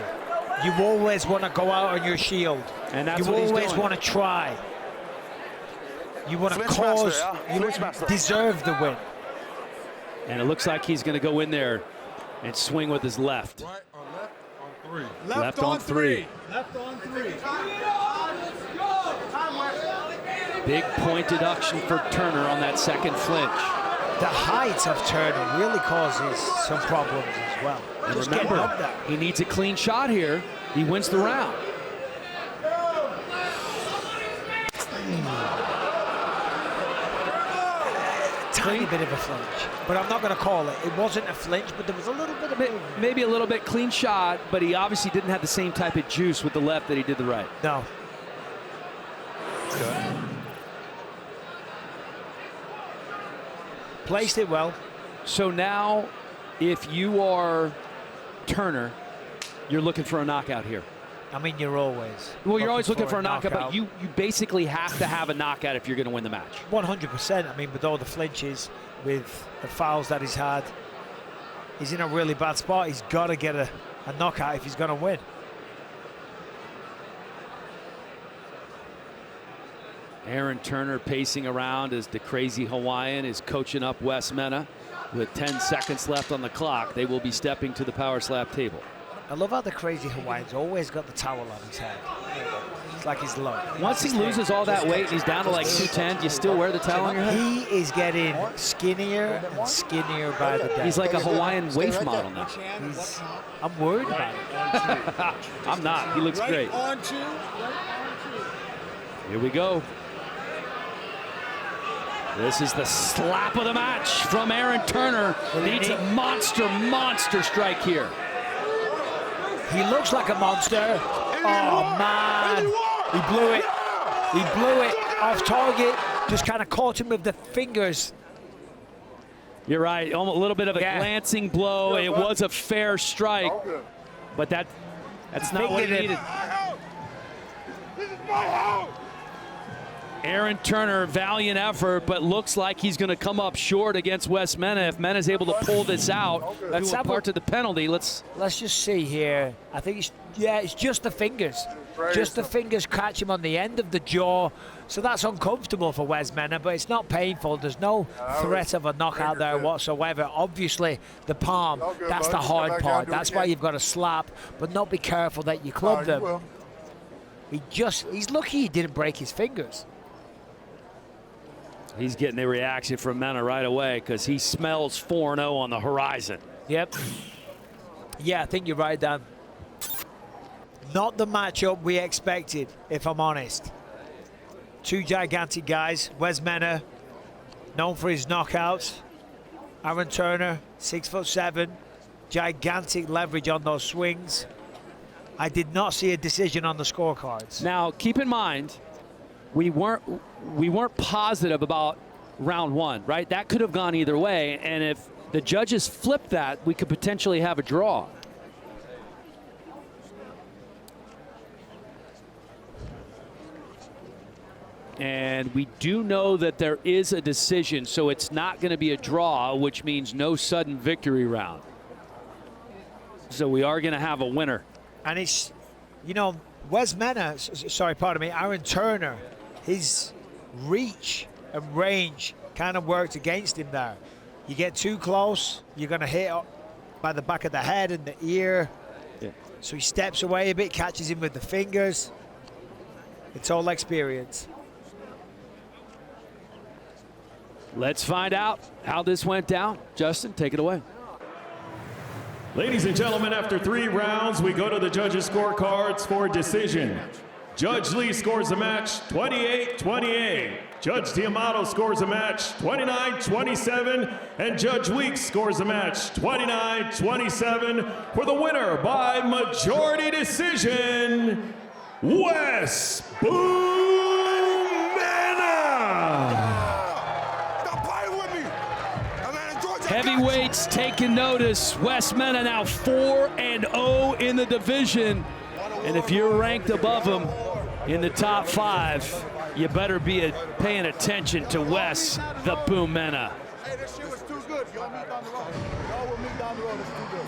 You always want to go out on your shield. And that's you what he's always doing. want to try. You want to Flinch cause, master, yeah. you Flinch master. deserve the win. And it looks like he's going to go in there and swing with his left. Right or left on three? Left on three. Left on 3. Big point deduction for Turner on that second flinch. The height of Turner really causes some problems as well. And Just getting up remember, there. he needs a clean shot here. He wins the round. Tiny bit of a flinch, but I'm not going to call it. It wasn't a flinch, but there was a little bit of movement. Maybe a little bit clean shot, but he obviously didn't have the same type of juice with the left that he did the right. No. Placed it well. So now, if you are Turner, you're looking for a knockout here. I mean, you're always. Well, you're always looking for a knockout, but you basically have to have a knockout if you're going to win the match. 100%. I mean, with all the flinches, with the fouls that he's had, he's in a really bad spot. He's got to get a knockout if he's going to win. Aaron Turner pacing around as the crazy Hawaiian is coaching up Wes Mena. With 10 seconds left on the clock, they will be stepping to the power slap table. I love how the crazy Hawaiian's always got the towel on his head. It's like he's low. Once he loses all that weight and he's down to like 210, do you still wear the towel on your head? He is getting skinnier and skinnier by the day. He's like a Hawaiian waif model now. I'm worried about it. I'm not. He looks great. Here we go. This is the slap of the match from Aaron Turner. Needs a monster strike here. He looks like a monster. Oh, man. He blew it. He blew it off target. Just kind of caught him with the fingers. You're right. A little bit of a glancing blow. It was a fair strike. But that's not what he needed. Aaron Turner, valiant effort, but looks like he's going to come up short against Wes Mena. If Mena's able to pull this out, that's part of the penalty. Let's just see here. I think it's just the fingers. Just the fingers catch him on the end of the jaw. So that's uncomfortable for Wes Mena, but it's not painful. There's no threat of a knockout there whatsoever. Obviously, the palm, that's the hard part. That's why you've got to slap, but not be careful that you club them. He's lucky he didn't break his fingers. He's getting the reaction from Mena right away because he smells 4-0 on the horizon. Yep. Yeah, I think you're right, Dan. Not the matchup we expected, if I'm honest. Two gigantic guys. Wes Mena, known for his knockouts. Aaron Turner, 6'7", gigantic leverage on those swings. I did not see a decision on the scorecards. Now, keep in mind, we weren't positive about round one, right? That could have gone either way, and if the judges flip that, we could potentially have a draw. And we do know that there is a decision, so it's not going to be a draw, which means no sudden victory round. So we are going to have a winner. And it's, you know, Wes Mena, Aaron Turner, his reach and range kind of worked against him there. You get too close, you're going to hit by the back of the head and the ear. Yeah. So he steps away a bit, catches him with the fingers. It's all experience. Let's find out how this went down. Justin, take it away. Ladies and gentlemen, after 3 rounds, we go to the judges' scorecards for decision. Judge Lee scores the match 28-28. Judge Diamato scores the match 29-27. And Judge Weeks scores the match 29-27 for the winner by majority decision, Wes Mena. Heavyweights taking notice. Wes Mena now 4-0 in the division. And if you're ranked above him in the top 5, you better be paying attention to Wes the Boom Mena. Hey, this shit was too good. Y'all meet down the road. Y'all will meet down the road. It's too good.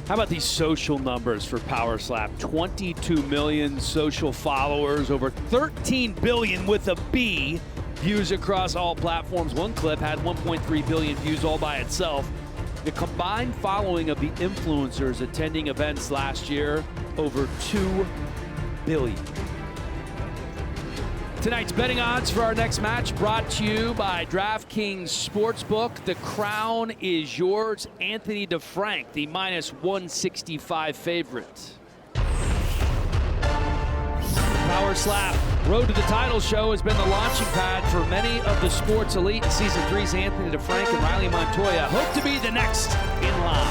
How about these social numbers for Power Slap? 22 million social followers, over 13 billion with a B views across all platforms. One clip had 1.3 billion views all by itself. The combined following of the influencers attending events last year, over 2 billion. Tonight's betting odds for our next match brought to you by DraftKings Sportsbook. The crown is yours. Anthony DeFrank, the -165 favorite. Power Slap Road to the Title show has been the launching pad for many of the sports elite. Season 3's Anthony DeFrank and Riley Montoya hope to be the next in line.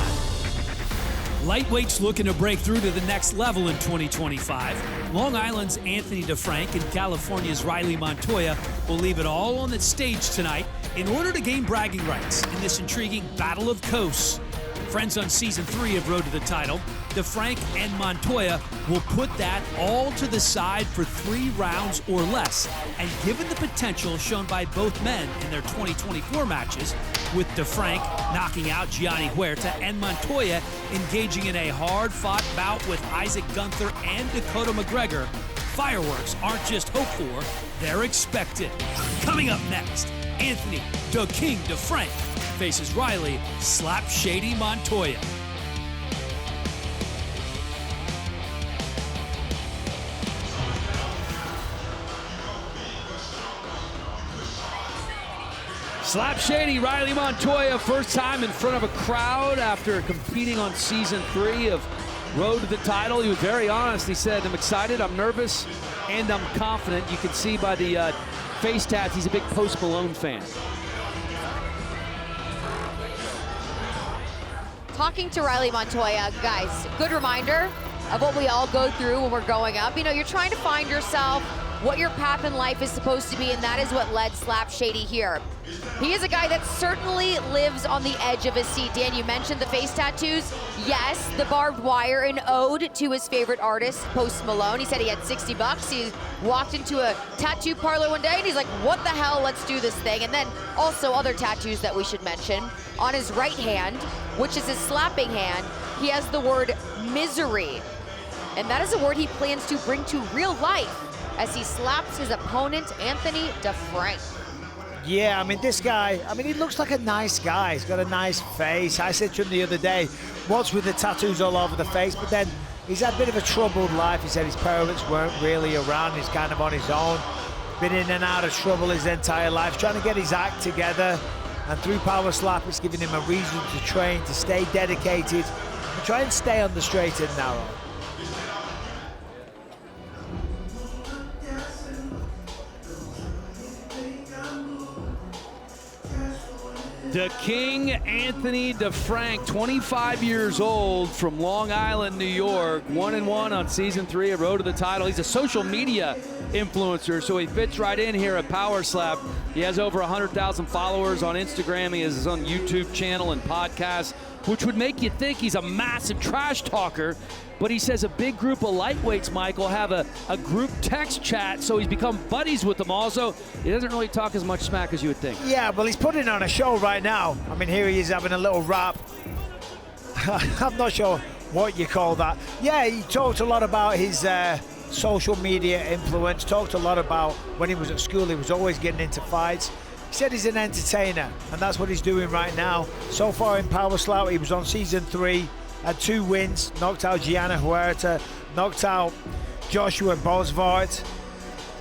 Lightweights looking to break through to the next level in 2025. Long Island's Anthony DeFrank and California's Riley Montoya will leave it all on the stage tonight in order to gain bragging rights in this intriguing battle of coasts. Friends on Season 3 of Road to the Title, DeFrank and Montoya will put that all to the side for 3 rounds or less. And given the potential shown by both men in their 2024 matches, with DeFrank knocking out Gianni Huerta and Montoya engaging in a hard-fought bout with Isaac Gunther and Dakota McGregor, fireworks aren't just hoped for, they're expected. Coming up next, Anthony "The King" DeFrank faces Riley "Slap Shady" Montoya. Slap Shady Riley Montoya, first time in front of a crowd after competing on Season 3 of Road to the Title. He was very honest. He said, "I'm excited, I'm nervous, and I'm confident." You can see by the face tats, he's a big Post Malone fan. Talking to Riley Montoya, guys, good reminder of what we all go through when we're growing up. You know, you're trying to find yourself, what your path in life is supposed to be, and that is what led Slap Shady here. He is a guy that certainly lives on the edge of his seat. Dan, you mentioned the face tattoos. Yes, the barbed wire, an ode to his favorite artist, Post Malone. He said he had 60 bucks. He walked into a tattoo parlor one day and he's like, what the hell, let's do this thing. And then also other tattoos that we should mention. On his right hand, which is his slapping hand, he has the word misery. And that is a word he plans to bring to real life as he slaps his opponent, Anthony DeFrank. Yeah, I mean, this guy, he looks like a nice guy. He's got a nice face. I said to him the other day, what's with the tattoos all over the face? But then he's had a bit of a troubled life. He said his parents weren't really around. He's kind of on his own. Been in and out of trouble his entire life, trying to get his act together. And through Power Slap, it's giving him a reason to train, to stay dedicated, and try and stay on the straight and narrow. The King, Anthony DeFrank, 25 years old, from Long Island, New York, 1-1 on Season 3 of Road to the Title. He's a social media influencer, so he fits right in here at Power Slap. He has over 100,000 followers on Instagram. He has his own YouTube channel and podcast, which would make you think he's a massive trash talker. But he says a big group of lightweights, Michael, have a group text chat, so he's become buddies with them all. So he doesn't really talk as much smack as you would think. Yeah, well, he's putting on a show right now. I mean, here he is having a little rap. I'm not sure what you call that. Yeah, he talked a lot about his social media influence, talked a lot about when he was at school, he was always getting into fights. He said he's an entertainer, and that's what he's doing right now. So far in Power Slap, he was on Season 3, had 2 wins, knocked out Gianni Huerta, knocked out Joshua Bosvart.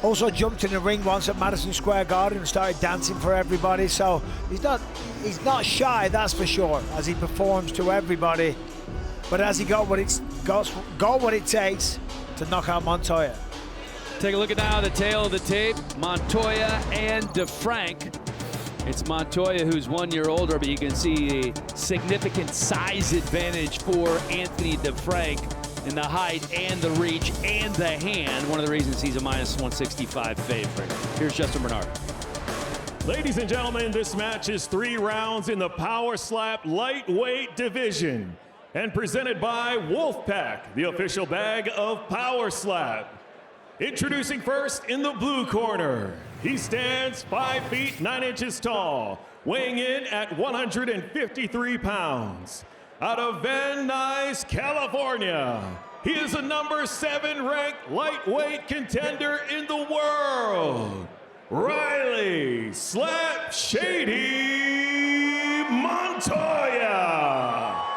Also jumped in the ring once at Madison Square Garden and started dancing for everybody. So he's not shy, that's for sure, as he performs to everybody. But has he got what it takes to knock out Montoya? Take a look at now the tail of the tape. Montoya and DeFrank. It's Montoya, who's 1 year older, but you can see a significant size advantage for Anthony DeFrank in the height and the reach and the hand. One of the reasons he's a -165 favorite. Here's Justin Bernard. Ladies and gentlemen, this match is 3 rounds in the Power Slap lightweight division and presented by Wolfpack, the official bag of Power Slap. Introducing first in the blue corner, he stands 5 feet 9 inches tall, weighing in at 153 pounds. out of Van Nuys, California. He is a number 7 ranked lightweight contender in the world, Riley Slap Shady Montoya.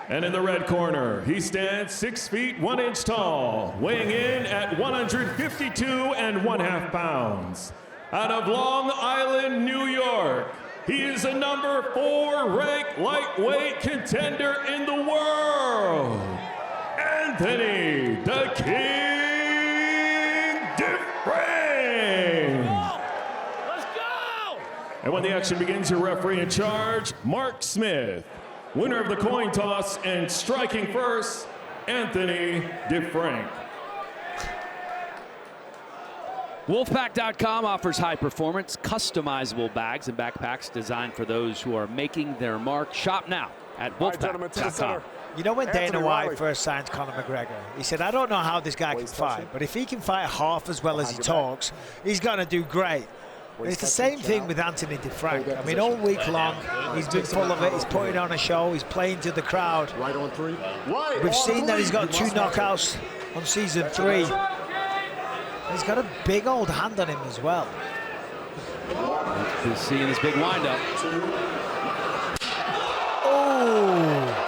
And in the red corner, he stands 6 feet 1 inch tall, weighing in at 152½ pounds. Out of Long Island, New York, he is a number 4 ranked lightweight contender in the world, Anthony the King DeFrank. Let's go! And when the action begins, your referee in charge, Mark Smith. Winner of the coin toss and striking first, Anthony DeFrank. Wolfpack.com offers high-performance, customizable bags and backpacks designed for those who are making their mark. Shop now at Wolfpack.com. You know when Dana White first signed Conor McGregor, he said, I don't know how this guy can fight, but if he can fight half as well as he talks, he's going to do great. And it's the same thing with Anthony DeFrank. I mean, all week long, he's been full of it. He's putting on a show. He's playing to the crowd. Right on 3. We've seen that he's got 2 knockouts on season 3. He's got a big old hand on him as well. He's seeing his big windup. Oh!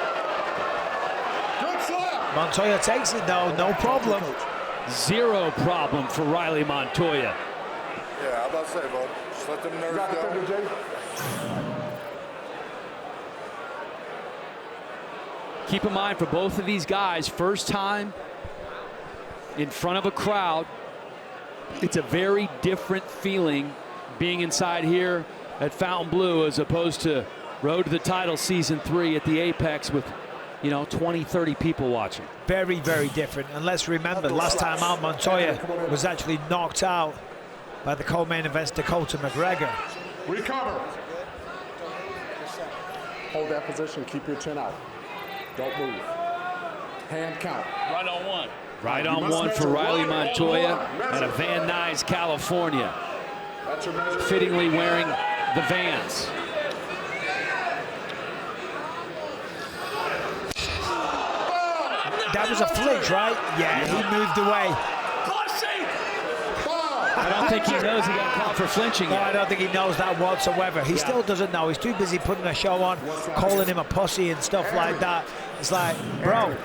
Montoya takes it though, no problem. Zero problem for Riley Montoya. Yeah, I'm about to say, bud. Just let them nerves go. Keep in mind, for both of these guys, first time in front of a crowd, it's a very different feeling being inside here at Fontainebleau as opposed to Road to the Title Season 3 at the Apex with, 20, 30 people watching. Very, very different. And let's remember, last time out, Montoya was actually knocked out by the co-main event's Dakota McGregor. Recover. Hold that position. Keep your chin out. Don't move. Hand count. Right on 1. Right on 1 for Riley Montoya out of Van Nuys, California. Fittingly wearing the Vans. That was a flinch, right? Yeah, he moved away. I don't think he knows he got called for flinching. No, yet. I don't think he knows that whatsoever. He still doesn't know. He's too busy putting a show on, calling him a pussy and stuff like that. It's like, bro,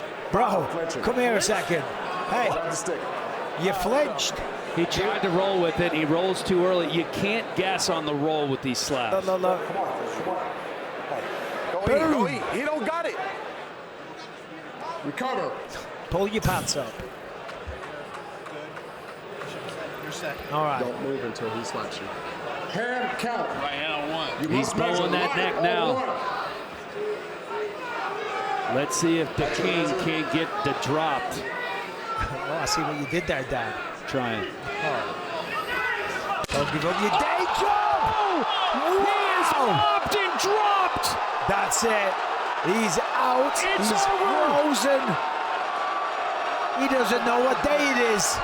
come here a second. Hey, you flinched. He tried to roll with it. He rolls too early. You can't guess on the roll with these slaps. Look. Come on. Go eat. He don't got it. Recover. Pull your pants up. All right. Don't move until he slaps you. Hand count. Right hand on 1. He's pulling that neck now. Let's see if the King can't get the dropped. Oh, I see what you did there, Dan. Trying. Don't give up your day job. He is popped and dropped. That's it. He's out. It's He's frozen. He doesn't know what day it is.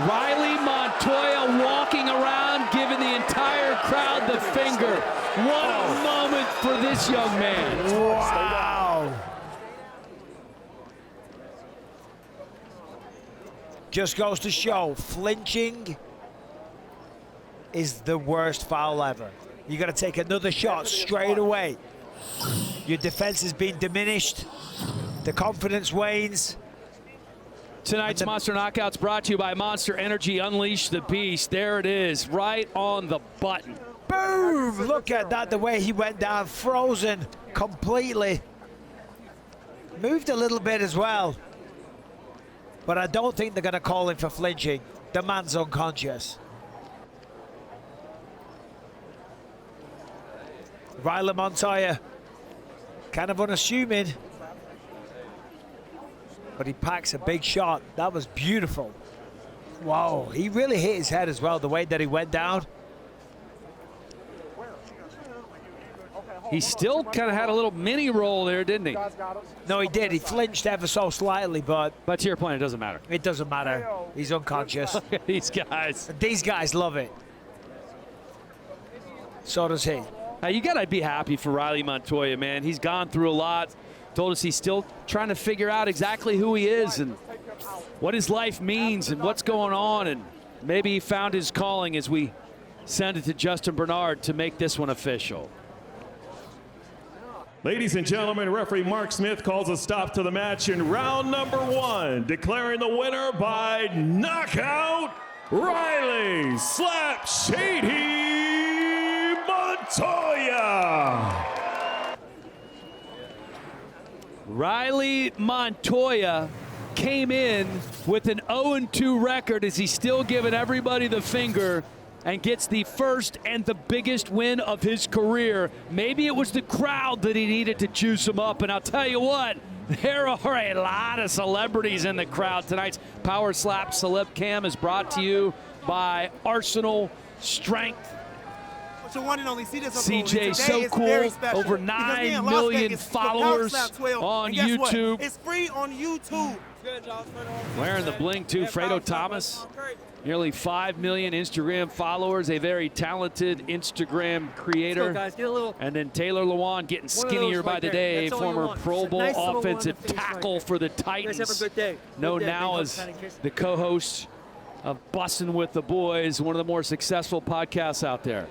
Riley Montoya walking around, giving the entire crowd the finger. What a moment for this young man. Wow. Just goes to show, flinching is the worst foul ever. You got to take another shot straight away. Your defense has been diminished. The confidence wanes. Tonight's Monster Knockouts brought to you by Monster Energy. Unleash the beast. There it is, right on the button. Boom! Look at that, the way he went down, frozen completely. Moved a little bit as well. But I don't think they're going to call him for flinching. The man's unconscious. Riley Montoya, kind of unassuming. But he packs a big shot. That was beautiful. Wow, he really hit his head as well, the way that he went down. He still kind of had a little mini roll there, didn't he? No, he did. He flinched ever so slightly, but to your point, it doesn't matter. It doesn't matter. He's unconscious. Look at these guys. These guys love it. So does he. You got to be happy for Riley Montoya, man. He's gone through a lot. Told us he's still trying to figure out exactly who he is and what his life means and what's going on. And maybe he found his calling as we send it to Justin Bernard to make this one official. Ladies and gentlemen, referee Mark Smith calls a stop to the match in round number 1, declaring the winner by knockout, Riley Slap Shady Montoya. Riley Montoya came in with an 0-2 record as he's still giving everybody the finger and gets the first and the biggest win of his career. Maybe it was the crowd that he needed to juice him up, and I'll tell you what, there are a lot of celebrities in the crowd. Tonight's Power Slap Celeb Cam is brought to you by Arsenal Strength. One and only. CJ, so cool. Over 9 million followers on YouTube. It's free on YouTube. Wearing the bling too, Fredo Thomas. Nearly 5 million Instagram followers, a very talented Instagram creator. And then Taylor Lewan getting skinnier by the day, former Pro Bowl offensive tackle for the Titans. Known now as the co-host of Bussin' with the Boys, one of the more successful podcasts out there.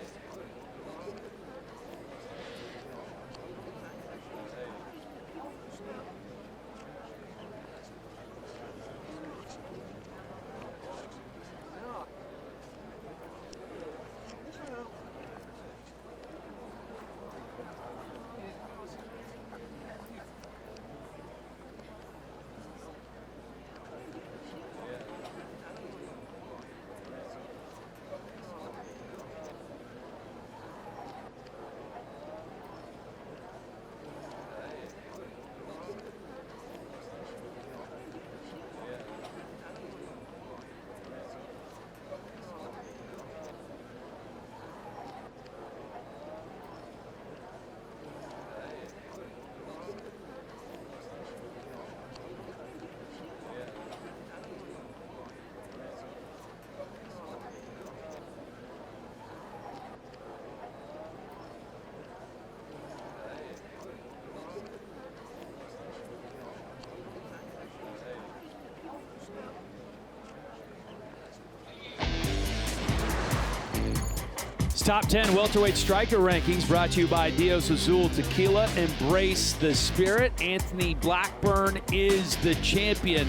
Top 10 welterweight striker rankings brought to you by Dios Azul Tequila. Embrace the spirit. Anthony Blackburn is the champion.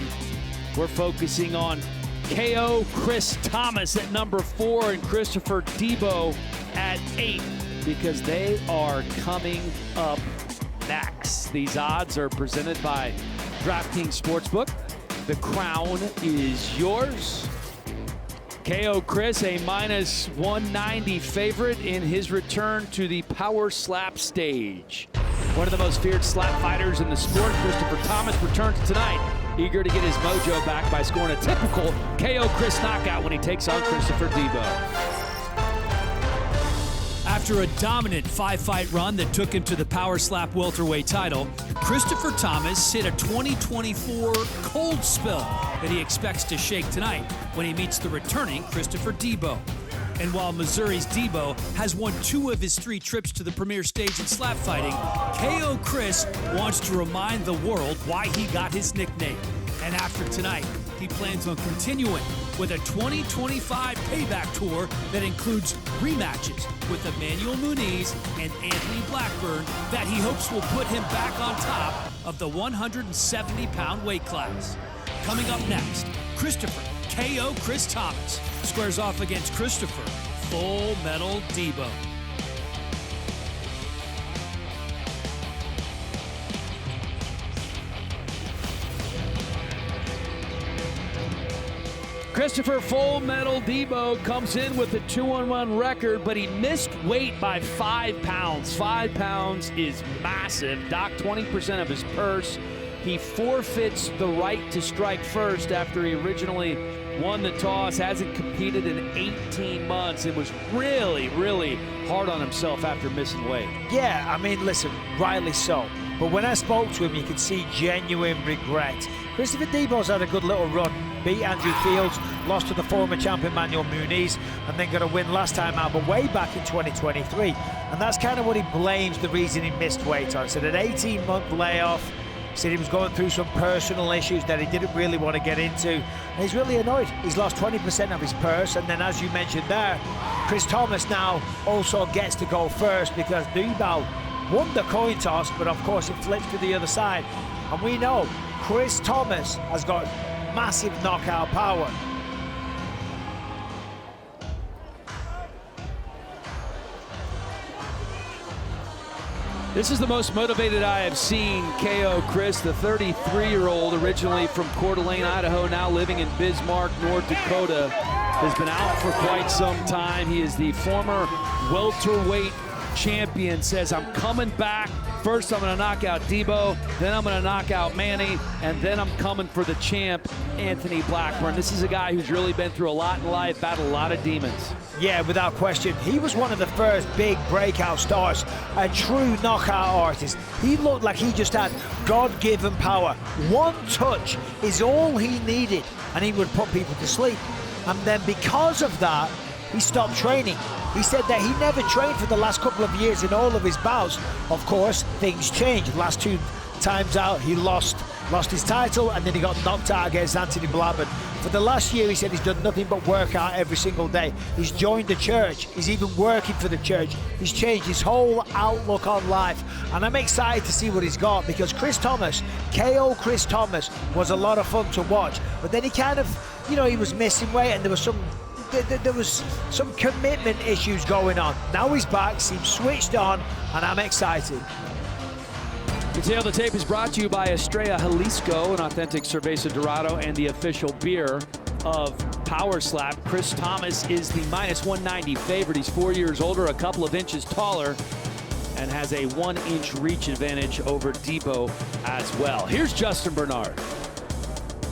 We're focusing on KO Chris Thomas at number 4 and Christopher Debo at 8 because they are coming up next. These odds are presented by DraftKings Sportsbook. The crown is yours. KO Chris, a minus 190 favorite in his return to the Power Slap stage. One of the most feared slap fighters in the sport, Christopher Thomas, returns tonight, eager to get his mojo back by scoring a typical KO Chris knockout when he takes on Christopher Debo. After a dominant 5-fight run that took him to the Power Slap welterweight title, Christopher Thomas hit a 2024 cold spell that he expects to shake tonight when he meets the returning Christopher Debo. And while Missouri's Debo has won 2 of his 3 trips to the premier stage in slap fighting, KO Chris wants to remind the world why he got his nickname. And after tonight, he plans on continuing with a 2025 payback tour that includes rematches with Emmanuel Muniz and Anthony Blackburn that he hopes will put him back on top of the 170-pound weight class. Coming up next, Christopher KO Chris Thomas squares off against Christopher Full Metal Debo. Christopher Full Metal Debo comes in with a 2-1 record, but he missed weight by 5 pounds. 5 pounds is massive. Docked 20% of his purse. He forfeits the right to strike first after he originally won the toss. Hasn't competed in 18 months and was really, really hard on himself after missing weight. Yeah, I mean, listen, rightly so. But when I spoke to him, you could see genuine regret. Christopher Debo's had a good little run. beat Andrew Fields, lost to the former champion Manuel Muniz, and then got a win last time out, but way back in 2023. And that's kind of what he blames the reason he missed weight on. So an 18-month layoff. He said he was going through some personal issues that he didn't really want to get into. And he's really annoyed. He's lost 20% of his purse. And then, as you mentioned there, Chris Thomas now also gets to go first because Debo won the coin toss, but of course it flips to the other side. And we know Chris Thomas has got massive knockout power. This is the most motivated I have seen KO Chris, the 33-year-old, originally from Coeur d'Alene, Idaho, now living in Bismarck, North Dakota, has been out for quite some time. He is the former welterweight champion, says, I'm coming back. First, I'm gonna knock out Debo, then I'm gonna knock out Manny, and then I'm coming for the champ, Anthony Blackburn. This is a guy who's really been through a lot in life, battled a lot of demons. Yeah, without question. He was one of the first big breakout stars, a true knockout artist. He looked like he just had God-given power. One touch is all he needed, and he would put people to sleep. And then because of that, he stopped training. He said that he never trained for the last couple of years in all of his bouts. Of course, things changed. Last 2 times out, he lost his title, and then he got knocked out against Anthony Blackburn. For the last year, he said he's done nothing but work out every single day. He's joined the church. He's even working for the church. He's changed his whole outlook on life. And I'm excited to see what he's got, because Chris Thomas, KO Chris Thomas, was a lot of fun to watch. But then he kind of, you know, he was missing weight, and there was some commitment issues going on. Now he's back, seems switched on, and I'm excited. Detail the Tape is brought to you by Estrella Jalisco, an authentic Cerveza Dorado and the official beer of Power Slap. Chris Thomas is the -190 favorite. He's 4 years older, a couple of inches taller, and has a 1-inch reach advantage over Debo as well. Here's Justin Bernard.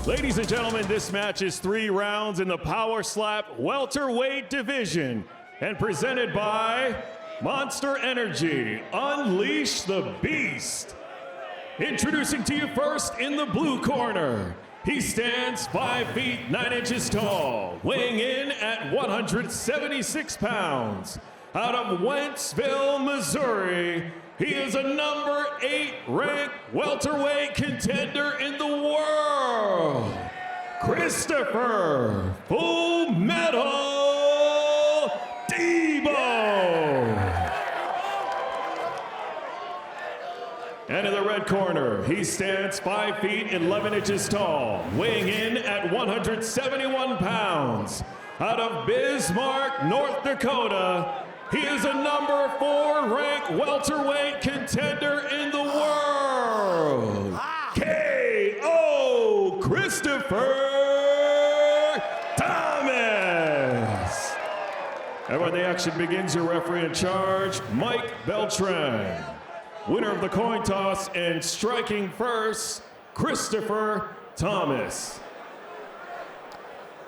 Ladies and gentlemen, this match is 3 rounds in the Power Slap welterweight division, and presented by Monster Energy. Unleash the Beast. Introducing to you first in the blue corner. He stands 5 feet 9 inches tall, weighing in at 176 pounds. Out of Wentzville, Missouri, he is a number 8 ranked welterweight contender in the world. Christopher Full Metal Debo. And in the red corner, he stands 5 feet 11 inches tall, weighing in at 171 pounds. Out of Bismarck, North Dakota, he is a number 4 ranked welterweight contender in the world. KO Christopher Thomas. And when the action begins, your referee in charge, Mike Beltran. Winner of the coin toss and striking first, Christopher Thomas.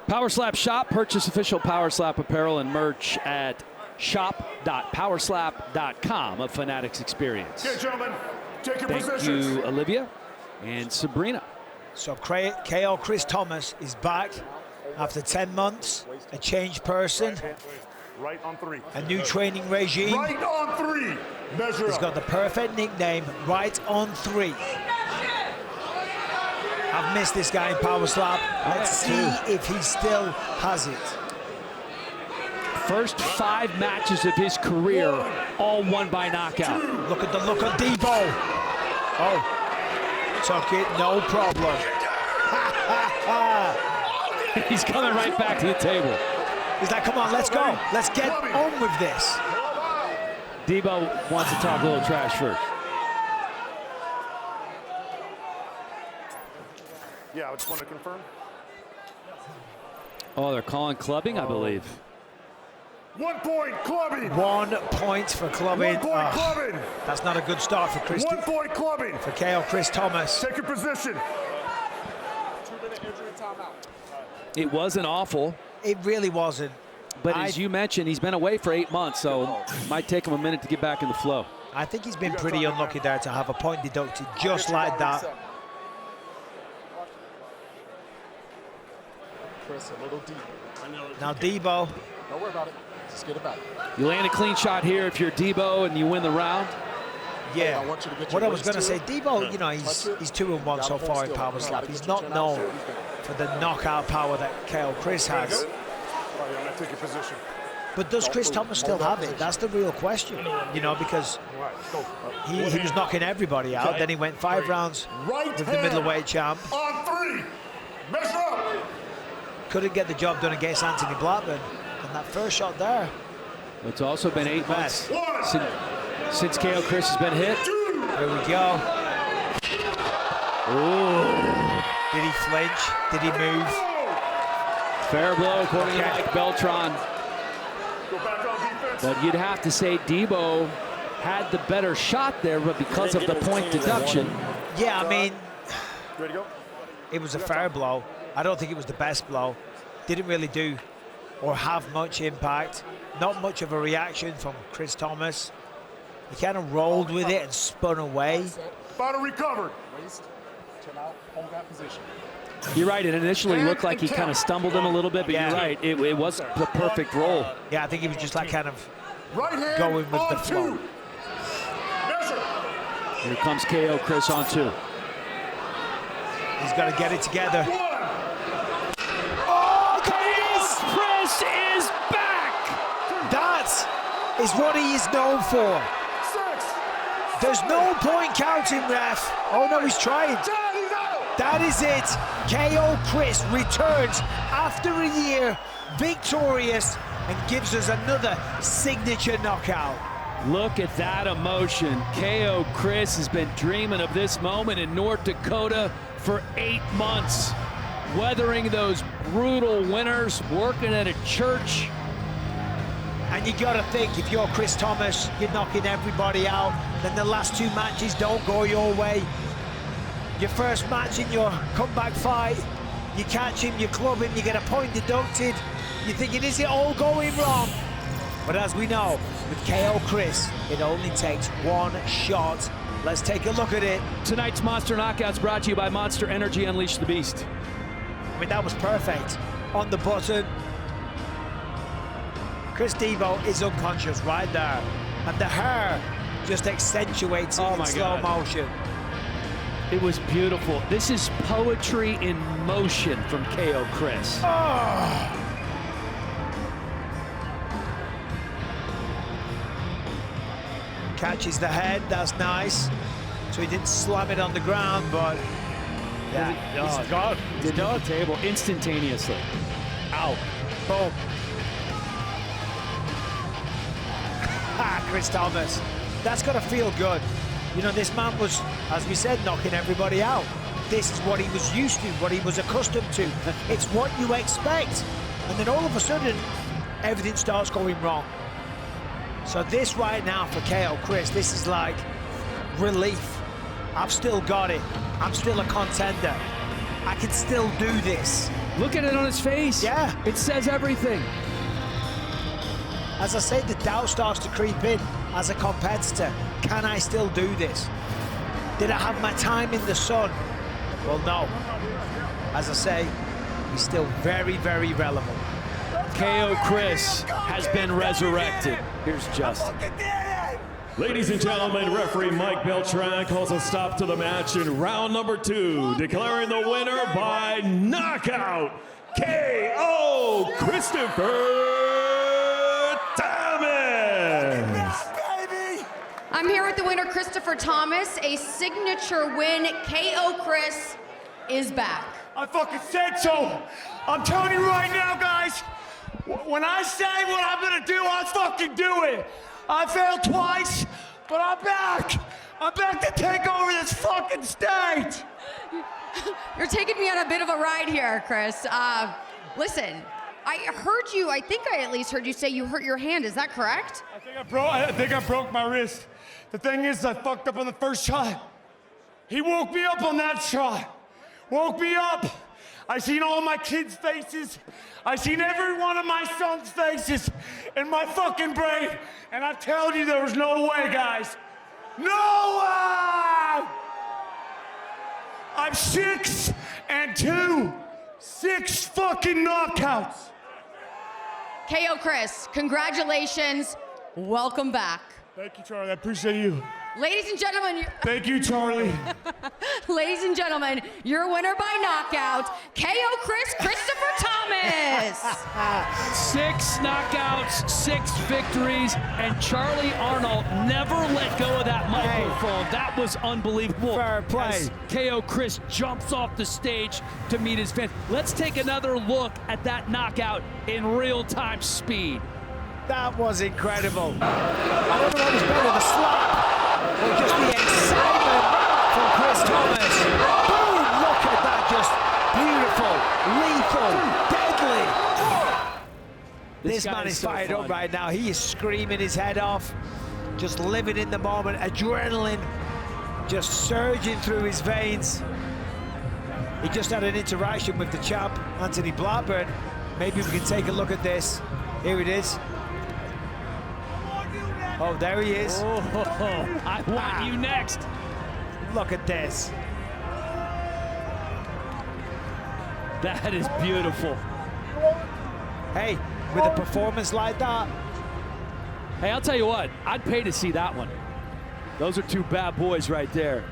Power Slap Shop. Purchase official Power Slap apparel and merch at shop.powerslap.com. A Fanatics experience. Okay, gentlemen, take your Thank positions. you, Olivia and Sabrina. So KO Chris Thomas is back after 10 months, a changed person, Right on 3. a new training regime. Right on 3. Measure He's up. got the perfect nickname, Right on 3. I've missed this guy in Power Slap. Let's see if he still has it. First 5 matches of his career, all won by knockout. Look at the look on Debo. Oh, took it, no problem. He's coming right back to the table. He's like, come on, let's go. Let's get on with this. Debo wants to talk a little trash first. Yeah, I just want to confirm. Oh, they're calling clubbing, I believe. 1 point clubbing. 1 point for clubbing. 1 point clubbing. That's not a good start for Chris. 1 point clubbing. For KO Chris Thomas. Take your position. 2-minute injury timeout. It wasn't awful. It really wasn't. But as you mentioned, he's been away for 8 months, so it might take him a minute to get back in the flow. I think he's been pretty unlucky there to have a point deducted just like that. Chris a little deep. Now Debo. Don't worry about it. Just get it back. You land a clean shot here if you're Debo and you win the round. Yeah. I want you to get What your I was going to waist say, to it. Debo, you know, he's 2-1 so far in power slap. He's not known for the knockout power that KO Chris has. All right, I'm going to take your position. But does Chris Thomas still have it? That's the real question, you know, because he was knocking everybody out. Then he went 5 rounds with the middleweight champ. On 3. Measure up. Couldn't get the job done against Anthony Blackman. And that first shot there. It's also been 8 months since KO Chris has been hit. Here we go. Ooh. Did he flinch? Did he move? Fair blow according to Mike Beltran. Go back on defense. But you'd have to say Debo had the better shot there, but because of the point deduction. Yeah, I mean, Ready to go? it was a fair blow. I don't think it was the best blow. Didn't really do or have much impact. Not much of a reaction from Chris Thomas. He kind of rolled with it and spun away. Battle recovered. Waist, turn out, hold that position. You're right, it initially looked like he kind of stumbled him a little bit, but you're right, it was the perfect roll. Yeah, I think he was just like kind of Right hand going with the on flow. 2. Measure. Here comes KO Chris on 2. He's got to get it together. 1. Oh, Chris is back! that is what he is known for. 6. There's no point counting, ref. Oh no, he's trying. That is it. KO Chris returns after a year, victorious, and gives us another signature knockout. Look at that emotion. KO Chris has been dreaming of this moment in North Dakota for 8 months. Weathering those brutal winters, working at a church. And you gotta think, if you're Chris Thomas, you're knocking everybody out, then the last 2 matches don't go your way. Your first match in your comeback fight, you catch him, you club him, you get a point deducted. You're thinking, is it all going wrong? But as we know, with KO Chris, it only takes 1 shot. Let's take a look at it. Tonight's Monster Knockouts brought to you by Monster Energy Unleash the Beast. I mean, that was perfect. On the button. Chris Debo is unconscious right there. And the hair just accentuates it in slow motion. It was beautiful. This is poetry in motion from KO Chris. Oh. Catches the head, that's nice. So he didn't slam it on the ground, but yeah, he's gone. Did hit the table instantaneously. Out. Boom. Chris Thomas. That's got to feel good. You know, this man was, as we said, knocking everybody out. This is what he was used to, what he was accustomed to. It's what you expect. And then all of a sudden, everything starts going wrong. So this right now for KO Chris, this is like relief. I've still got it. I'm still a contender. I can still do this. Look at it on his face. Yeah. It says everything. As I say, the doubt starts to creep in as a competitor. Can I still do this? Did I have my time in the sun? Well, no. As I say, he's still very, very relevant. KO Chris has been resurrected. Here's Justin. Ladies and gentlemen, referee Mike Beltran calls a stop to the match in round number 2, declaring the winner by knockout, KO Christopher Thomas. I'm here with the winner, Christopher Thomas, a signature win. KO Chris is back. I fucking said so. I'm telling you right now, guys, when I say what I'm gonna do, I'll fucking do it. I failed twice, but I'm back. I'm back to take over this fucking stage. You're taking me on a bit of a ride here, Chris. Listen, I heard you, I think I at least heard you say you hurt your hand. Is that correct? I think I broke my wrist. The thing is, I fucked up on the first shot. He woke me up on that shot. Woke me up. I seen all my kids' faces. I seen every one of my sons' faces in my fucking brain. And I'm telling you, there was no way, guys. No way! I'm 6-2. 6 fucking knockouts. KO Chris, congratulations. Welcome back. Thank you, Charlie. I appreciate you. Ladies and gentlemen, Thank you, Charlie. ladies and gentlemen, your winner by knockout, KO Chris Christopher Thomas. 6 knockouts, 6 victories, and Charlie Arnold never let go of that microphone. That was unbelievable. Fair play. As KO Chris jumps off the stage to meet his fans. Let's take another look at that knockout in real-time speed. That was incredible. I don't know what was better, the slap or just the excitement from Chris Thomas. Boom! Look at that, just beautiful, lethal, deadly. This man is fired up right now. He is screaming his head off, just living in the moment, adrenaline just surging through his veins. He just had an interaction with the champ, Anthony Blackburn. Maybe we can take a look at this. Here it is. Oh, there he is. Oh, I want you next. Look at this. That is beautiful. Hey, with a performance like that. Hey, I'll tell you what, I'd pay to see that one. Those are 2 bad boys right there.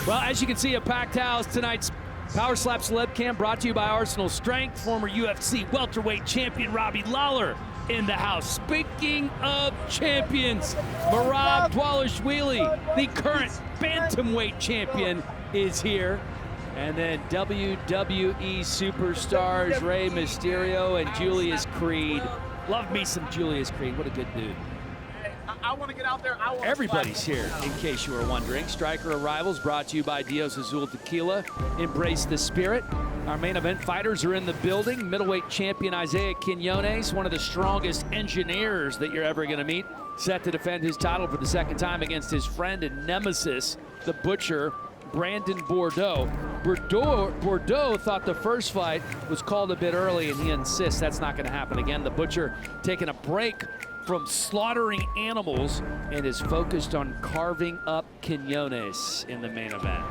Well, as you can see, a packed house. Tonight's Power Slap Celeb Cam brought to you by Arsenal Strength. Former UFC welterweight champion Robbie Lawler in the house. Speaking of champions, Merab Dvalishvili, the current bantamweight champion, is here. And then WWE superstars Rey Mysterio and Julius Creed. Love me some Julius Creed. What a good dude. I want to get out there. Everybody's here, in case you were wondering. Striker Arrivals brought to you by Dios Azul Tequila. Embrace the spirit. Our main event fighters are in the building. Middleweight champion Isaiah Quinones, one of the strongest engineers that you're ever going to meet, set to defend his title for the 2nd time against his friend and nemesis, the Butcher, Brandon Bordeaux. Bordeaux thought the first fight was called a bit early, and he insists that's not going to happen again. The Butcher taking a break from slaughtering animals and is focused on carving up Quinones in the main event.